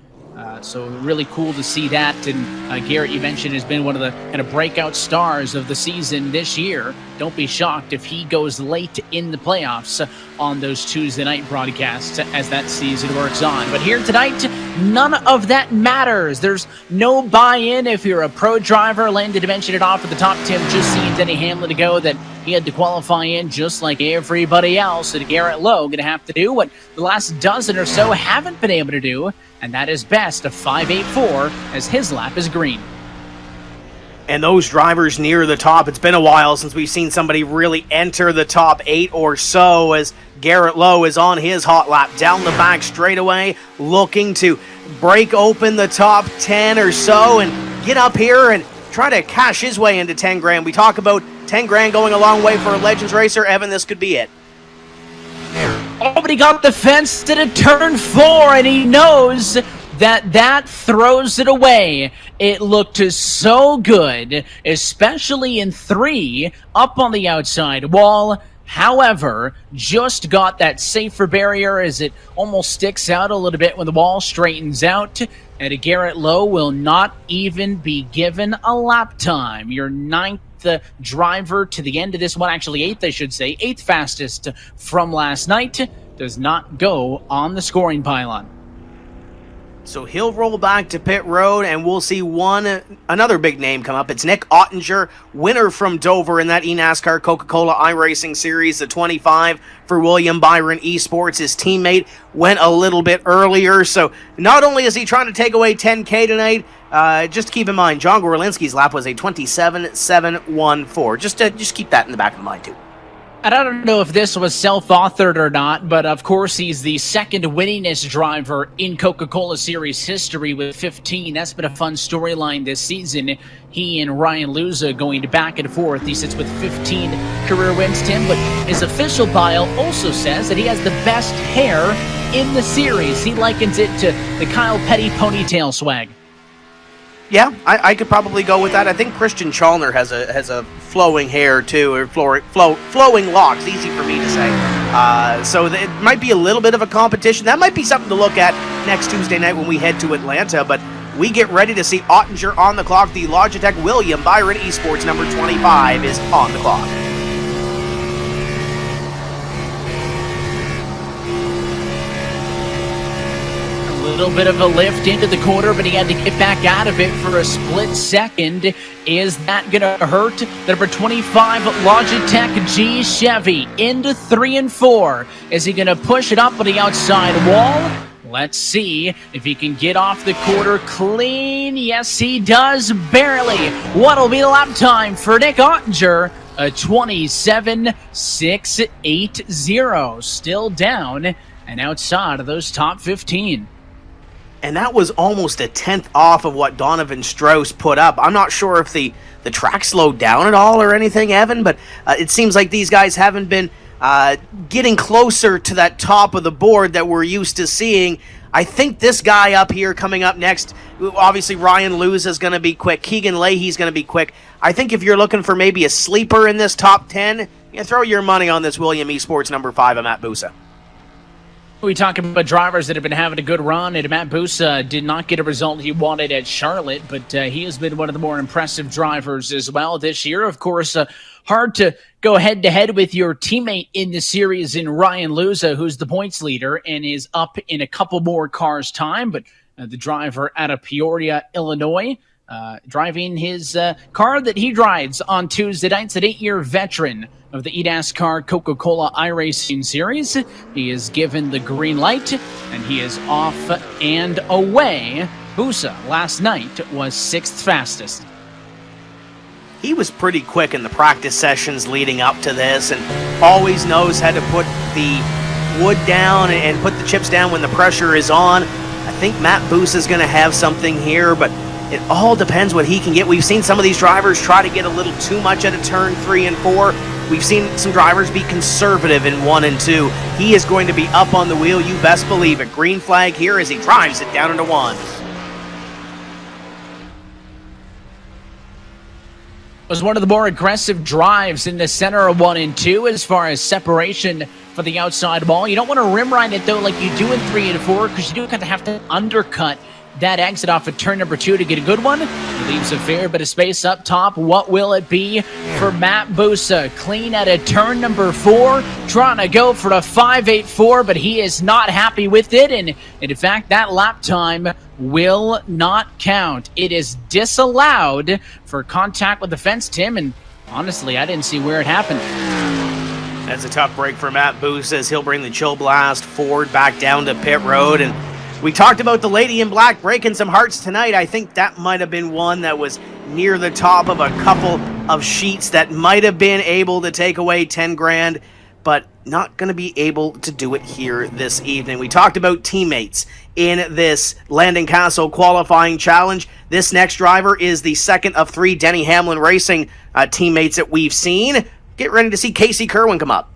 So really cool to see that. And Garrett, you mentioned, has been one of the kind of breakout stars of the season this year. Don't be shocked if he goes late in the playoffs on those Tuesday night broadcasts as that season works on. But here tonight, none of that matters. There's no buy-in if you're a pro driver. Landon mentioned it off at the top, Tim, just seeing Denny Hamlin to go, that he had to qualify in just like everybody else. And Garrett Lowe going to have to do what the last dozen or so haven't been able to do, and that is best of 5.84 as his lap is green. And those drivers near the top, it's been a while since we've seen somebody really enter the top 8 or so, as Garrett Lowe is on his hot lap down the back straightaway, looking to break open the top 10 or so and get up here and try to cash his way into 10 grand. We talk about 10 grand going a long way for a Legends racer. Evan, this could be it. Oh, but he got the fence to the turn 4, and he knows that throws it away. It looked so good, especially in 3, up on the outside wall. However, just got that safer barrier as it almost sticks out a little bit when the wall straightens out. And Garrett Lowe will not even be given a lap time. Your 9th driver to the end of this one, actually 8th, I should say, 8th fastest from last night, does not go on the scoring pylon. So he'll roll back to pit road, and we'll see another big name come up. It's Nick Ottinger, winner from Dover in that eNASCAR Coca-Cola iRacing Series, the 25 for William Byron Esports. His teammate went a little bit earlier, so not only is he trying to take away 10K tonight, just keep in mind, John Gorlinski's lap was a 27.714. Just keep that in the back of the mind, too. And I don't know if this was self-authored or not, but of course he's the second winningest driver in Coca-Cola Series history with 15. That's been a fun storyline this season. He and Ryan Luza going back and forth. He sits with 15 career wins, Tim, but his official bio also says that he has the best hair in the series. He likens it to the Kyle Petty ponytail swag. Yeah, I could probably go with that. I think Christian Chalner has a flowing hair too, or flowing locks. Easy for me to say. So it might be a little bit of a competition. That might be something to look at next Tuesday night when we head to Atlanta. But we get ready to see Ottinger on the clock. The Logitech William Byron Esports number 25 is on the clock. Little bit of a lift into the corner, but he had to get back out of it for a split second. Is that going to hurt? The number 25 Logitech G Chevy into 3 and 4. Is he going to push it up on the outside wall? Let's see if he can get off the quarter clean. Yes, he does, barely. What'll be the lap time for Nick Ottinger? a 27.680. Still down and outside of those top 15. And that was almost a tenth off of what Donovan Strauss put up. I'm not sure if the track slowed down at all or anything, Evan, but it seems like these guys haven't been getting closer to that top of the board that we're used to seeing. I think this guy up here coming up next, obviously Ryan Lewis is going to be quick. Keegan Leahy's going to be quick. I think if you're looking for maybe a sleeper in this top 10, you throw your money on this William Esports number 5 of Matt Busa. We talk about drivers that have been having a good run, and Matt Busa did not get a result he wanted at Charlotte, but he has been one of the more impressive drivers as well this year. Of course, hard to go head-to-head with your teammate in the series in Ryan Luza, who's the points leader and is up in a couple more cars' time, but the driver out of Peoria, Illinois, driving his car that he drives on Tuesday nights, an 8-year veteran of the eNASCAR Coca-Cola iRacing Series. He is given the green light, and he is off and away. Busa last night was 6th fastest. He was pretty quick in the practice sessions leading up to this and always knows how to put the wood down and put the chips down when the pressure is on. I think Matt Busa is going to have something here, but it all depends what he can get. We've seen some of these drivers try to get a little too much at a turn 3 and 4. We've seen some drivers be conservative in 1 and 2. He is going to be up on the wheel, you best believe it. Green flag here as he drives it down into 1. Was one of the more aggressive drives in the center of 1 and 2 as far as separation for the outside wall. You don't want to rim ride it though like you do in 3 and 4 because you do kind of have to undercut that exit off of turn number 2 to get a good one. It leaves a fair bit of space up top. What will it be for Matt Busa? Clean at a turn number 4, trying to go for a 5.84, but he is not happy with it. And in fact, that lap time will not count. It is disallowed for contact with the fence, Tim, and honestly, I didn't see where it happened. That's a tough break for Matt Busa as he'll bring the Chill Blast forward back down to pit road. And we talked about the lady in black breaking some hearts tonight. I think that might have been one that was near the top of a couple of sheets that might have been able to take away 10 grand, but not going to be able to do it here this evening. We talked about teammates in this Landon Cassill qualifying challenge. This next driver is the second of 3 Denny Hamlin Racing teammates that we've seen. Get ready to see Kasey Kerwin come up.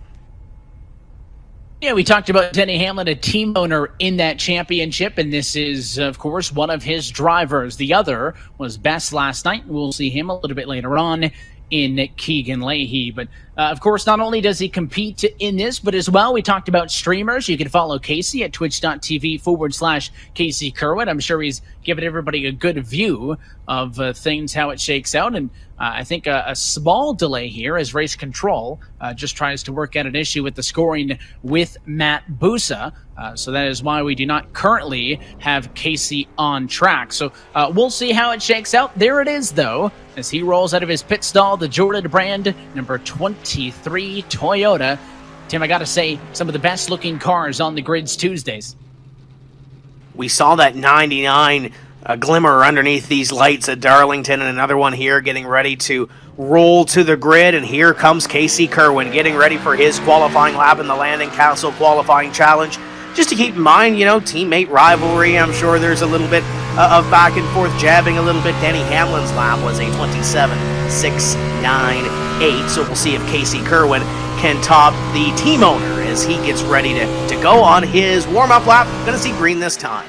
Yeah, we talked about Denny Hamlin, a team owner in that championship, and this is, of course, one of his drivers. The other was Best last night. We'll see him a little bit later on in Keegan Leahy. But, of course, not only does he compete in this, but as well, we talked about streamers. You can follow Kasey at twitch.tv/Kasey Kerwin. I'm sure he's given everybody a good view of things, how it shakes out. And I think a small delay here as race control just tries to work out an issue with the scoring with Matt Busa. So that is why we do not currently have Kasey on track. So we'll see how it shakes out. There it is, though, as he rolls out of his pit stall, the Jordan brand number 23 Toyota. Tim, I got to say, some of the best looking cars on the grids Tuesdays. We saw that 99 glimmer underneath these lights at Darlington, and another one here getting ready to roll to the grid. And here comes Kasey Kerwin getting ready for his qualifying lap in the Landon Cassill qualifying challenge. Just to keep in mind, you know, teammate rivalry. I'm sure there's a little bit of back and forth jabbing a little bit. Denny Hamlin's lap was a 27.698. So we'll see if Kasey Kerwin can top the team owner as he gets ready to go on his warm-up lap. Gonna see green this time.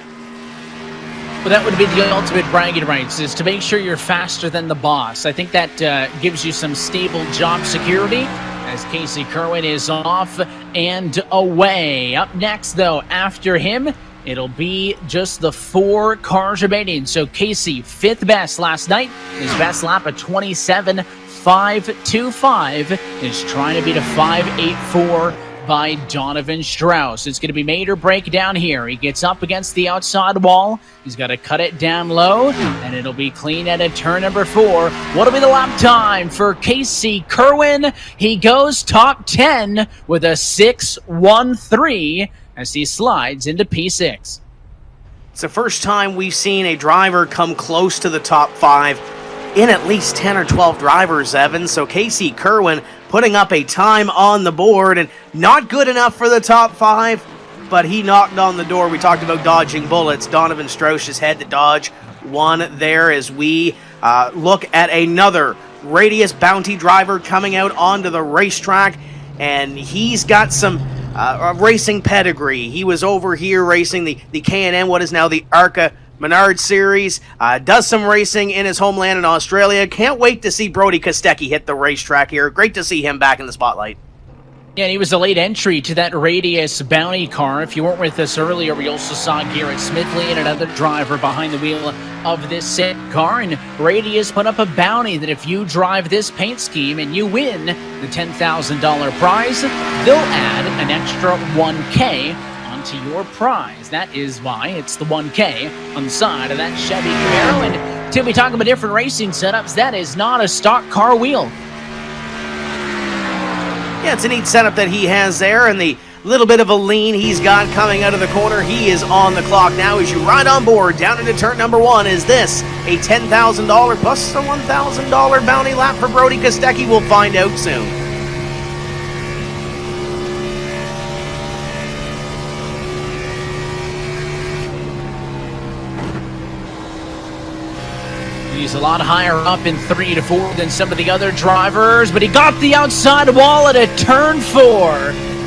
Well, that would be the ultimate bragging rights, is to make sure you're faster than the boss. I think that gives you some stable job security as Kasey Kerwin is off and away. Up next, though, after him, it'll be just the 4 cars remaining. So Kasey, 5th best last night. His best lap of 27.525 is trying to beat a 5.84 by Donovan Strauss. It's going to be made or break down here. He gets up against the outside wall. He's got to cut it down low, and it'll be clean at a turn number 4. What'll be the lap time for Kasey Kerwin? He goes top 10 with a 6.13 as he slides into P6. It's the first time we've seen a driver come close to the top 5 in at least 10 or 12 drivers, Evan. So Kasey Kerwin putting up a time on the board, and not good enough for the top 5, but he knocked on the door. We talked about dodging bullets. Donovan Strauss has had to dodge one there as we look at another Radius Bounty driver coming out onto the racetrack, and he's got some racing pedigree. He was over here racing the K&N, what is now the ARCA Menard Series, does some racing in his homeland in Australia. Can't wait to see Brody Kostecki hit the racetrack here. Great to see him back in the spotlight. Yeah, and he was a late entry to that Radius Bounty car. If you weren't with us earlier, we also saw Garrett Smithley and another driver behind the wheel of this same car, and Radius put up a bounty that if you drive this paint scheme and you win the $10,000 prize, they'll add an extra $1K to your prize. That is why it's the 1K on the side of that Chevy Camaro. And till we talk about different racing setups, that is not a stock car wheel. Yeah, it's a neat setup that he has there, and the little bit of a lean he's got coming out of the corner. He is on the clock now as you ride on board down into turn number 1. Is this a $10,000 plus a $1,000 bounty lap for Brody Kostecki? We'll find out soon. He's a lot higher up in 3 to 4 than some of the other drivers, but he got the outside wall at a turn 4,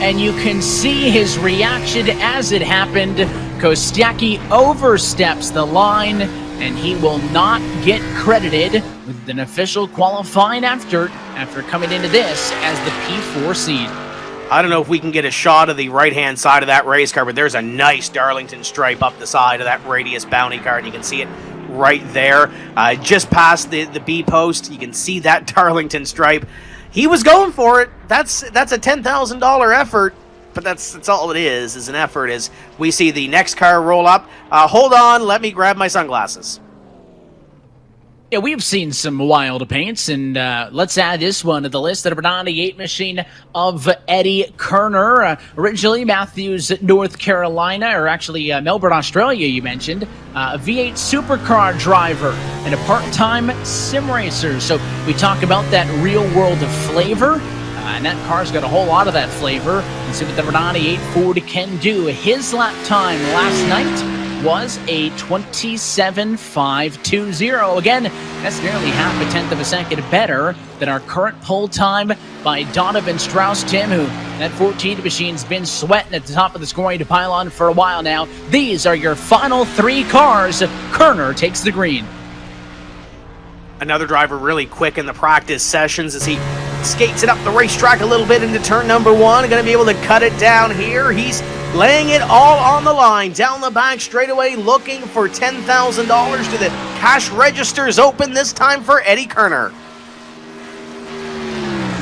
and you can see his reaction as it happened. Kostecki oversteps the line, and he will not get credited with an official qualifying after coming into this as the P4 seed. I don't know if we can get a shot of the right-hand side of that race car, but there's a nice Darlington stripe up the side of that Radius Bounty car, and you can see it right there, just past the B post. You can see that Darlington stripe. He was going for it. That's a $10,000 effort, but that's all it is an effort. As we see the next car roll up. Hold on, let me grab my sunglasses. Yeah, we've seen some wild paints, and let's add this one to the list. The number 98 machine of Eddie Kerner, originally Matthews, North Carolina, or actually Melbourne, Australia, you mentioned. A V8 supercar driver and a part-time sim racer. So we talk about that real-world flavor, and that car's got a whole lot of that flavor. And see what the number 98 Ford can do. His lap time last night was a 27.520. Again, that's nearly half a tenth of a second better than our current pole time by Donovan Strauss, Tim, who that 14 machine's been sweating at the top of the scoring pylon for a while now. These are your final 3 cars. Kerner takes the green. Another driver really quick in the practice sessions as he skates it up the racetrack a little bit into turn number 1. Going to be able to cut it down here. He's laying it all on the line down the back straightaway, looking for $10,000 to the cash registers open this time for Eddie Kerner.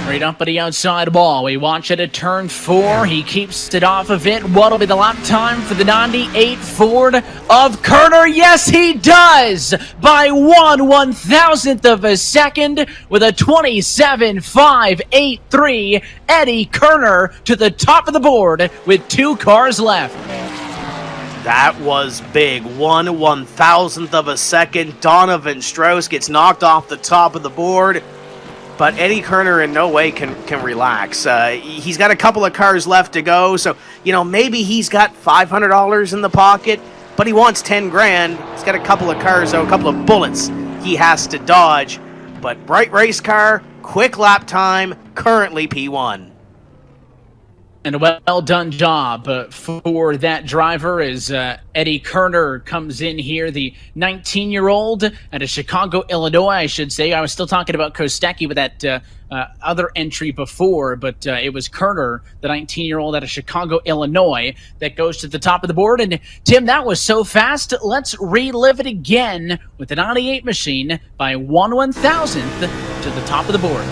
Right up at the outside wall. We watch it at turn 4. He keeps it off of it. What'll be the lap time for the 98 Ford of Kerner? Yes, he does! By 1/1000th of a second with a 27.583. Eddie Kerner to the top of the board with 2 cars left. That was big. 1/1000th of a second. Donovan Strauss gets knocked off the top of the board. But Eddie Kerner in no way can relax. He's got a couple of cars left to go, so maybe he's got $500 in the pocket, but he wants 10 grand. He's got a couple of cars, though, a couple of bullets he has to dodge. But bright race car, quick lap time, currently P1. And a well-done job for that driver as Eddie Kerner comes in here, the 19-year-old out of Chicago, Illinois, I should say. I was still talking about Kostecki with that other entry before, but it was Kerner, the 19-year-old out of Chicago, Illinois, that goes to the top of the board. And, Tim, that was so fast. Let's relive it again with the 98 machine by 1/1000th to the top of the board.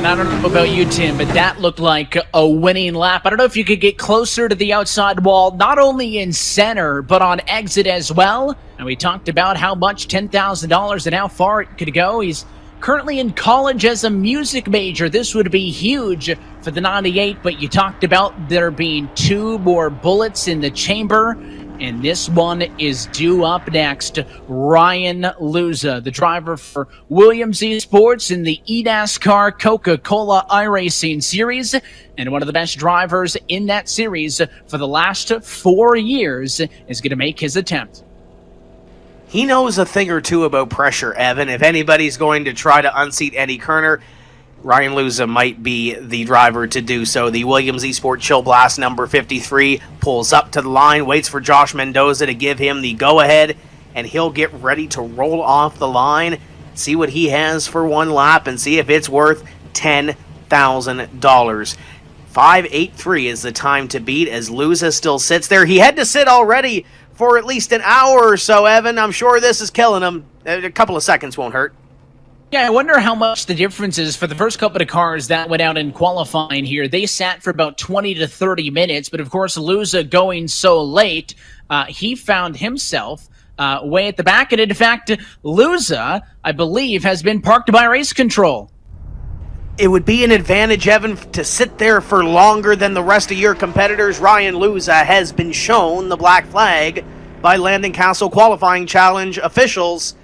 And I don't know about you, Tim, but that looked like a winning lap. I don't know if you could get closer to the outside wall, not only in center, but on exit as well. And we talked about how much $10,000 and how far it could go. He's currently in college as a music major. This would be huge for the 98, but you talked about there being 2 more bullets in the chamber. And this one is due up next. Ryan Luza, the driver for Williams Esports in the eNASCAR Coca-Cola iRacing Series, and one of the best drivers in that series for the last 4 years, is going to make his attempt. He knows a thing or two about pressure, Evan. If anybody's going to try to unseat Eddie Kerner, Ryan Luza might be the driver to do so. The Williams Esports Chill Blast number 53 pulls up to the line, waits for Josh Mendoza to give him the go-ahead, and he'll get ready to roll off the line, see what he has for one lap, and see if it's worth $10,000. 5:83 is the time to beat as Luza still sits there. He had to sit already for at least an hour or so, Evan. I'm sure this is killing him. A couple of seconds won't hurt. Yeah, I wonder how much the difference is for the first couple of cars that went out in qualifying here. They sat for about 20 to 30 minutes, but of course, Luza going so late, he found himself way at the back. And in fact, Luza, I believe, has been parked by race control. It would be an advantage, Evan, to sit there for longer than the rest of your competitors. Ryan Luza has been shown the black flag by Landon Cassill qualifying challenge officials.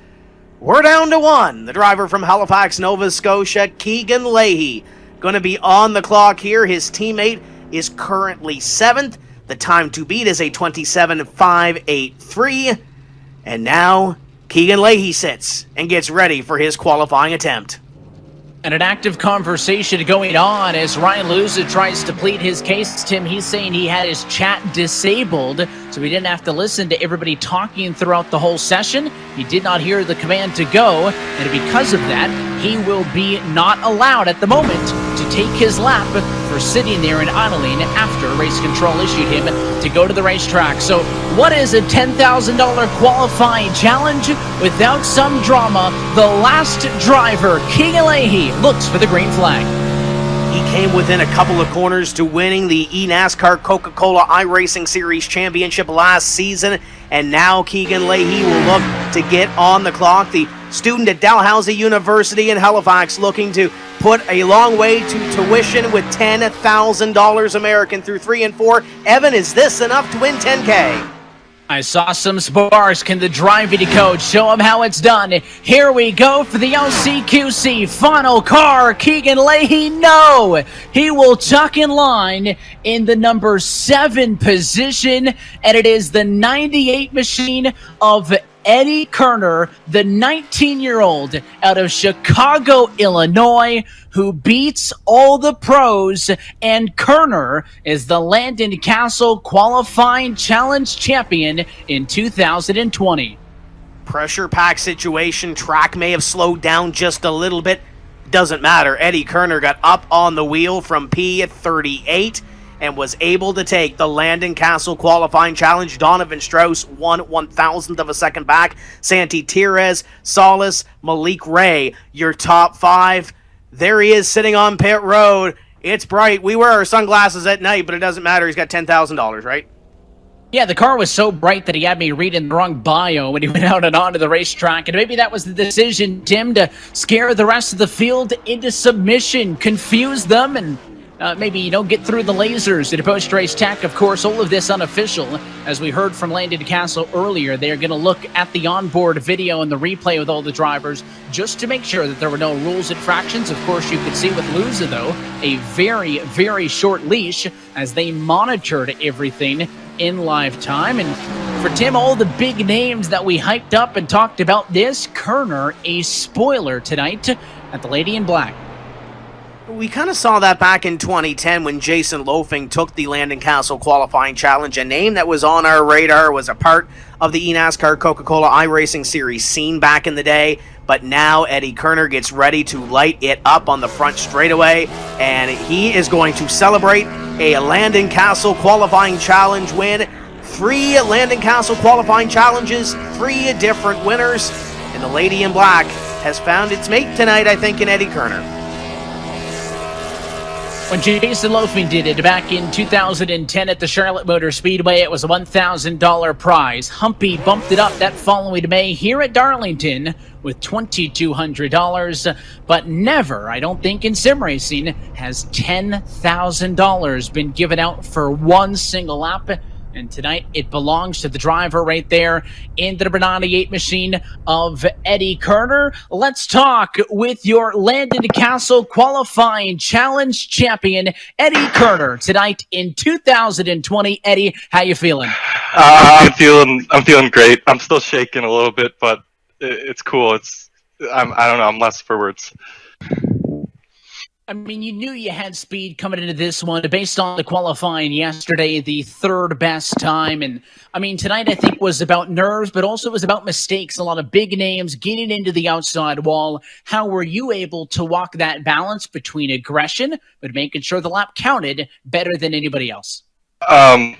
We're down to 1. The driver from Halifax, Nova Scotia, Keegan Leahy, going to be on the clock here. His teammate is currently 7th. The time to beat is a 27.583. And now Keegan Leahy sits and gets ready for his qualifying attempt. And an active conversation going on as Ryan Luza tries to plead his case. Tim, he's saying he had his chat disabled, so he didn't have to listen to everybody talking throughout the whole session. He did not hear the command to go, and because of that, he will be not allowed at the moment to take his lap for sitting there and idling after race control issued him to go to the racetrack. So what is a $10,000 qualifying challenge without some drama? The last driver, Keegan Leahy, looks for the green flag. He came within a couple of corners to winning the eNASCAR Coca-Cola iRacing Series Championship last season, and now Keegan Leahy will look to get on the clock. The student at Dalhousie University in Halifax looking to put a long way to tuition with $10,000 American through 3 and 4. Evan, is this enough to win $10K? I saw some sparks. Can the driving coach show him how it's done? Here we go for the LCQC final car. Keegan Leahy, no! He will tuck in line in the number 7 position, and it is the 98 machine of Eddie Kerner, the 19-year-old out of Chicago, Illinois, who beats all the pros, and Kerner is the Landon Cassill qualifying challenge champion in 2020. Pressure pack situation. Track may have slowed down just a little bit. Doesn't matter. Eddie Kerner got up on the wheel from P38 and was able to take the Landon Cassill qualifying challenge. Donovan Strauss 1/1000th of a second back. Santi Tires, Solace, Malik Ray, your top 5. There he is sitting on pit road. It's bright. We wear our sunglasses at night, but it doesn't matter. He's got $10,000, right? Yeah, the car was so bright that he had me reading the wrong bio when he went out and onto the racetrack. And maybe that was the decision, Tim, to scare the rest of the field into submission, confuse them, and maybe, get through the lasers in post-race tech. Of course, all of this unofficial. As we heard from Landon Cassill earlier, they're going to look at the onboard video and the replay with all the drivers just to make sure that there were no rules infractions. Of course, you could see with Luza, though, a very, very short leash as they monitored everything in live time. And for Tim, all the big names that we hyped up and talked about this, Kerner, a spoiler tonight at the Lady in Black. We kind of saw that back in 2010 when Jason Loafing took the Landon Cassill qualifying challenge. A name that was on our radar, was a part of the eNASCAR Coca-Cola iRacing Series scene back in the day. But now Eddie Kerner gets ready to light it up on the front straightaway, and he is going to celebrate a Landon Cassill qualifying challenge win. 3 Landon Cassill qualifying challenges, 3 different winners, and the Lady in Black has found its mate tonight, I think, in Eddie Kerner. When Jason Loafing did it back in 2010 at the Charlotte Motor Speedway, it was a $1,000 prize. Humpy bumped it up that following May here at Darlington with $2,200, but never, I don't think in sim racing, has $10,000 been given out for one single lap. And tonight, it belongs to the driver right there in the number 98 machine of Eddie Kerner. Let's talk with your Landon Cassill qualifying challenge champion, Eddie Kerner, tonight in 2020. Eddie, how you feeling? I'm feeling great. I'm still shaking a little bit, but it's cool. I don't know. I'm lost for words. I mean, you knew you had speed coming into this one based on the qualifying yesterday, the third best time. And I mean, tonight I think was about nerves, but also it was about mistakes. A lot of big names getting into the outside wall. How were you able to walk that balance between aggression, but making sure the lap counted better than anybody else? I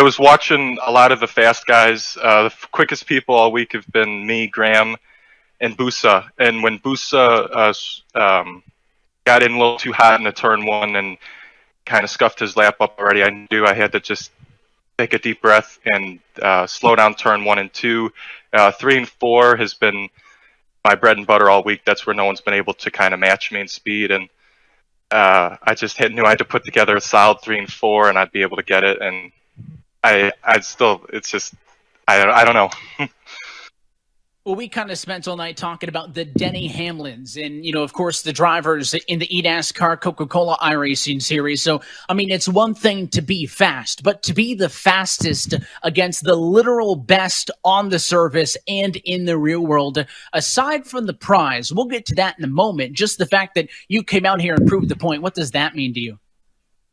was watching a lot of the fast guys. The quickest people all week have been me, Graham, and Busa. And when Busa got in a little too hot in the turn one and kind of scuffed his lap up already, I knew I had to just take a deep breath and slow down turn 1 and 2. 3 and 4 has been my bread and butter all week. That's where no one's been able to kind of match me in speed. And I just knew I had to put together a solid 3 and 4 and I'd be able to get it. And it's just, I don't know. Well, we kind of spent all night talking about the Denny Hamlins and, of course, the drivers in the eNASCAR Coca-Cola iRacing series. So, I mean, it's one thing to be fast, but to be the fastest against the literal best on the surface and in the real world, aside from the prize, we'll get to that in a moment, just the fact that you came out here and proved the point, what does that mean to you?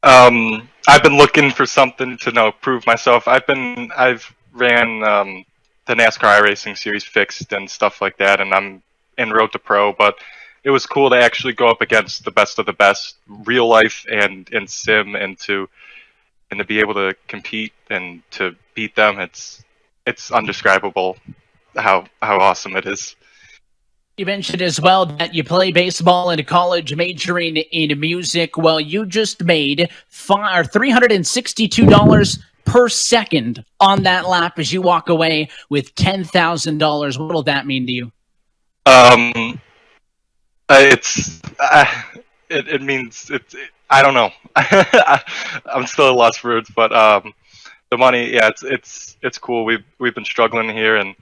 I've been looking for something to prove myself. I've ran the NASCAR iRacing series fixed and stuff like that, and I'm in Road to Pro, but it was cool to actually go up against the best of the best, real life and in sim, and to be able to compete and to beat them. It's undescribable how awesome it is. You mentioned as well that you play baseball in college, majoring in music. Well, you just made $362 per second on that lap as you walk away with $10,000. What will that mean to you? It means I don't know. I'm still at lost for words, but the money, yeah, it's cool. We've been struggling here, and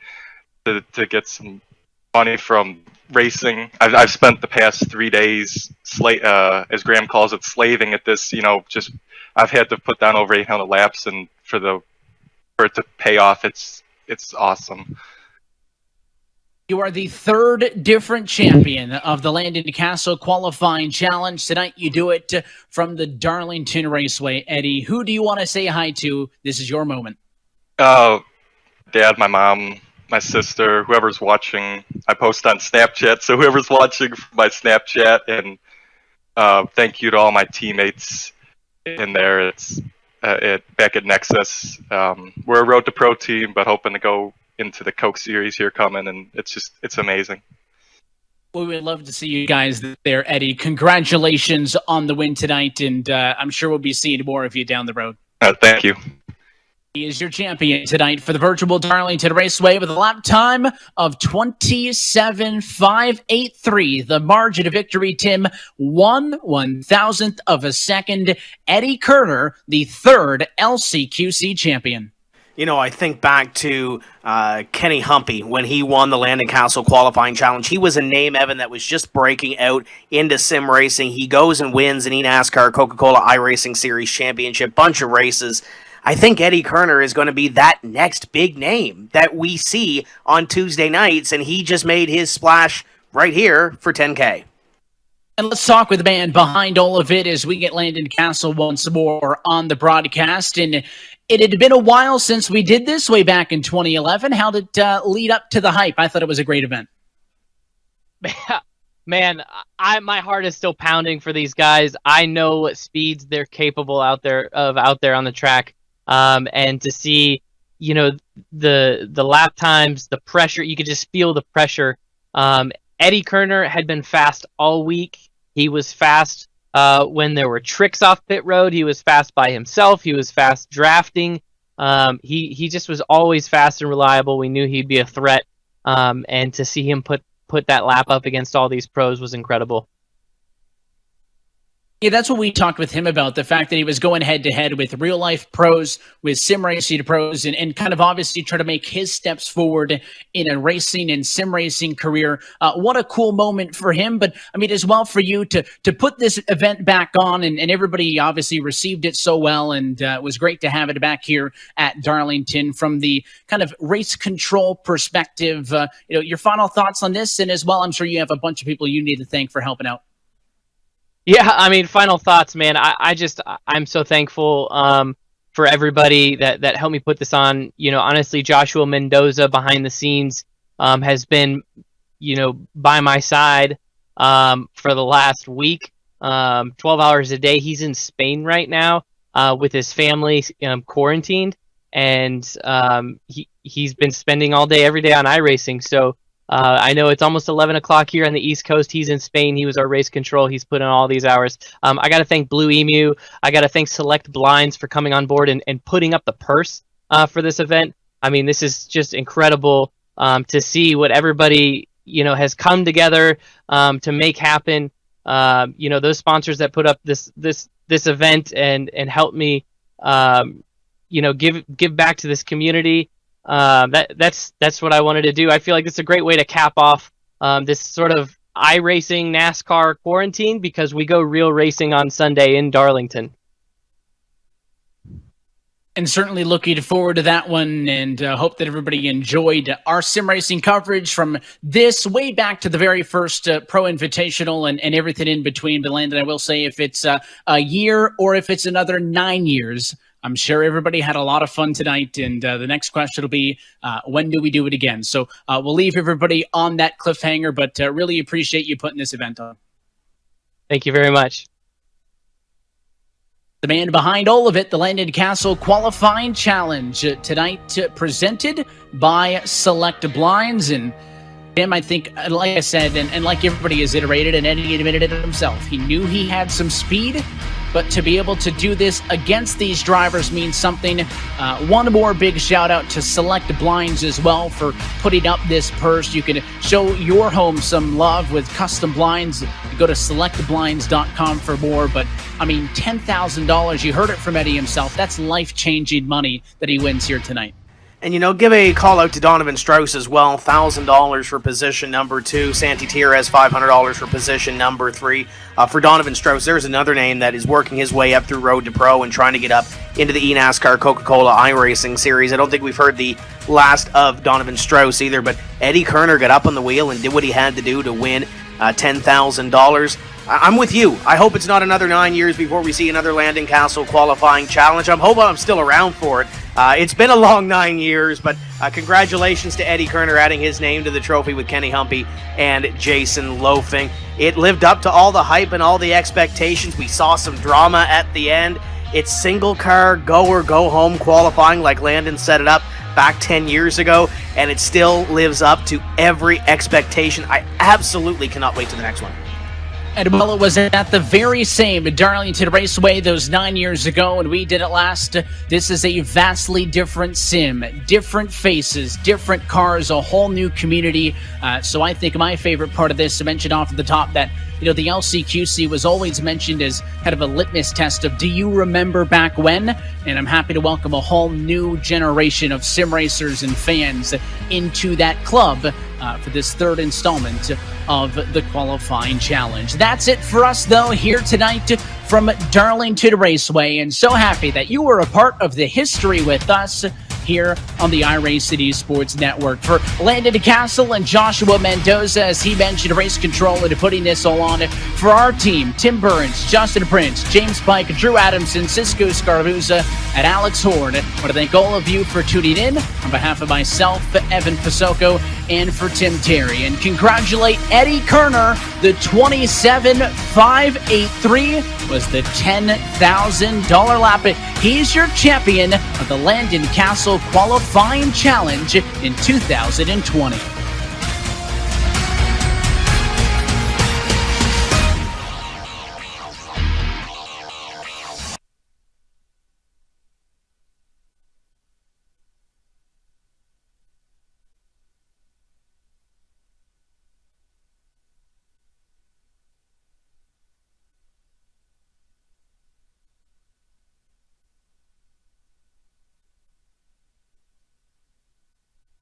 to get some money from racing. I've spent the past 3 days, as Graham calls it, slaving at this. Just I've had to put down over 800 laps, and for it to pay off, it's awesome. You are the third different champion of the Landon Cassill qualifying challenge. Tonight you do it from the Darlington Raceway. Eddie, who do you want to say hi to? This is your moment. Dad, my mom, my sister, whoever's watching. I post on Snapchat, so whoever's watching my Snapchat, and thank you to all my teammates in there. It's back at Nexus. We're a Road to Pro team, but hoping to go into the Coke Series here coming, and it's amazing. Well, we would love to see you guys there, Eddie. Congratulations on the win tonight, and I'm sure we'll be seeing more of you down the road. Thank you. He is your champion tonight for the virtual Darlington Raceway with a lap time of 27.583. The margin of victory, Tim, 1/1000th of a second. Eddie Kerner, the third LCQC champion. I think back to Kenny Humpy when he won the Landon Cassill qualifying challenge. He was a name, Evan, that was just breaking out into sim racing. He goes and wins an eNASCAR Coca-Cola iRacing Series championship, bunch of races. I think Eddie Kerner is going to be that next big name that we see on Tuesday nights, and he just made his splash right here for 10K. And let's talk with the man behind all of it as we get Landon Cassill once more on the broadcast. And it had been a while since we did this, way back in 2011. How did it lead up to the hype? I thought it was a great event. Man, my heart is still pounding for these guys. I know what speeds they're capable out there on the track. And to see, the lap times, the pressure, you could just feel the pressure. Eddie Kerner had been fast all week. He was fast when there were tricks off pit road. He was fast by himself. He was fast drafting. He just was always fast and reliable. We knew he'd be a threat. And to see him put that lap up against all these pros was incredible. Yeah, that's what we talked with him about, the fact that he was going head-to-head with real-life pros, with sim racing pros, and kind of obviously try to make his steps forward in a racing and sim racing career. What a cool moment for him, but I mean, as well for you to put this event back on, and everybody obviously received it so well, and it was great to have it back here at Darlington from the kind of race control perspective. Your final thoughts on this, and as well, I'm sure you have a bunch of people you need to thank for helping out. Yeah, I mean, final thoughts, man. I'm so thankful for everybody that helped me put this on. Honestly, Joshua Mendoza behind the scenes has been, by my side for the last week, 12 hours a day. He's in Spain right now with his family quarantined, and he's been spending all day, every day on iRacing. So I know it's almost 11 o'clock here on the East Coast. He's in Spain. He was our race control. He's put in all these hours. I got to thank Blue Emu. I got to thank Select Blinds for coming on board and putting up the purse for this event. I mean, this is just incredible to see what everybody, has come together to make happen. Those sponsors that put up this event and help me, give back to this community. That's what I wanted to do. I feel like it's a great way to cap off this sort of iRacing NASCAR quarantine, because we go real racing on Sunday in Darlington. And certainly looking forward to that one, and hope that everybody enjoyed our sim racing coverage from this way back to the very first Pro Invitational and everything in between. But Landon, I will say, if it's a year or if it's another 9 years, I'm sure everybody had a lot of fun tonight, and the next question will be, when do we do it again? So we'll leave everybody on that cliffhanger, but really appreciate you putting this event on. Thank you very much. The man behind all of it, the Landon Cassill Qualifying Challenge, tonight presented by Select Blinds. And Tim, I think, like I said, and like everybody has iterated, and Eddie admitted it himself, he knew he had some speed, but to be able to do this against these drivers means something. One more big shout out to Select Blinds as well for putting up this purse. You can show your home some love with custom blinds. Go to selectblinds.com for more. But I mean, $10,000, you heard it from Eddie himself. That's life-changing money that he wins here tonight. And, give a call-out to Donovan Strauss as well. $1,000 for position number 2. Santi Tierrez, $500 for position number 3. For Donovan Strauss, there's another name that is working his way up through Road to Pro and trying to get up into the eNASCAR Coca-Cola iRacing Series. I don't think we've heard the last of Donovan Strauss either, but Eddie Kerner got up on the wheel and did what he had to do to win $10,000. I'm with you. I hope it's not another 9 years before we see another Landon Cassill Qualifying Challenge. I'm hoping I'm still around for it. It's been a long 9 years, but congratulations to Eddie Kerner adding his name to the trophy with Kenny Humpy and Jason Loafing. It lived up to all the hype and all the expectations. We saw some drama at the end. It's single car, go or go home qualifying like Landon set it up back 10 years ago, and it still lives up to every expectation. I absolutely cannot wait to the next one. And well, it was at the very same Darlington Raceway those 9 years ago, and we did it last. This is a vastly different sim, different faces, different cars, a whole new community. So I think my favorite part of this, to mention off at the top, that the LCQC was always mentioned as kind of a litmus test of, do you remember back when? And I'm happy to welcome a whole new generation of sim racers and fans into that club for this third installment of the Qualifying Challenge. That's it for us, though, here tonight from Darlington Raceway, and so happy that you were a part of the history with us here on the iRacing Sports Network. For Landon Cassill and Joshua Mendoza, as he mentioned, race control and putting this all on. For our team, Tim Burns, Justin Prince, James Pike, Drew Adamson, Cisco Scarbuza, and Alex Horn. I want to thank all of you for tuning in on behalf of myself, Evan Pasocco, and for Tim Terry. And congratulate Eddie Kerner. The 27,583 was the $10,000 lap. He's your champion of the Landon Cassill Qualifying Challenge in 2020.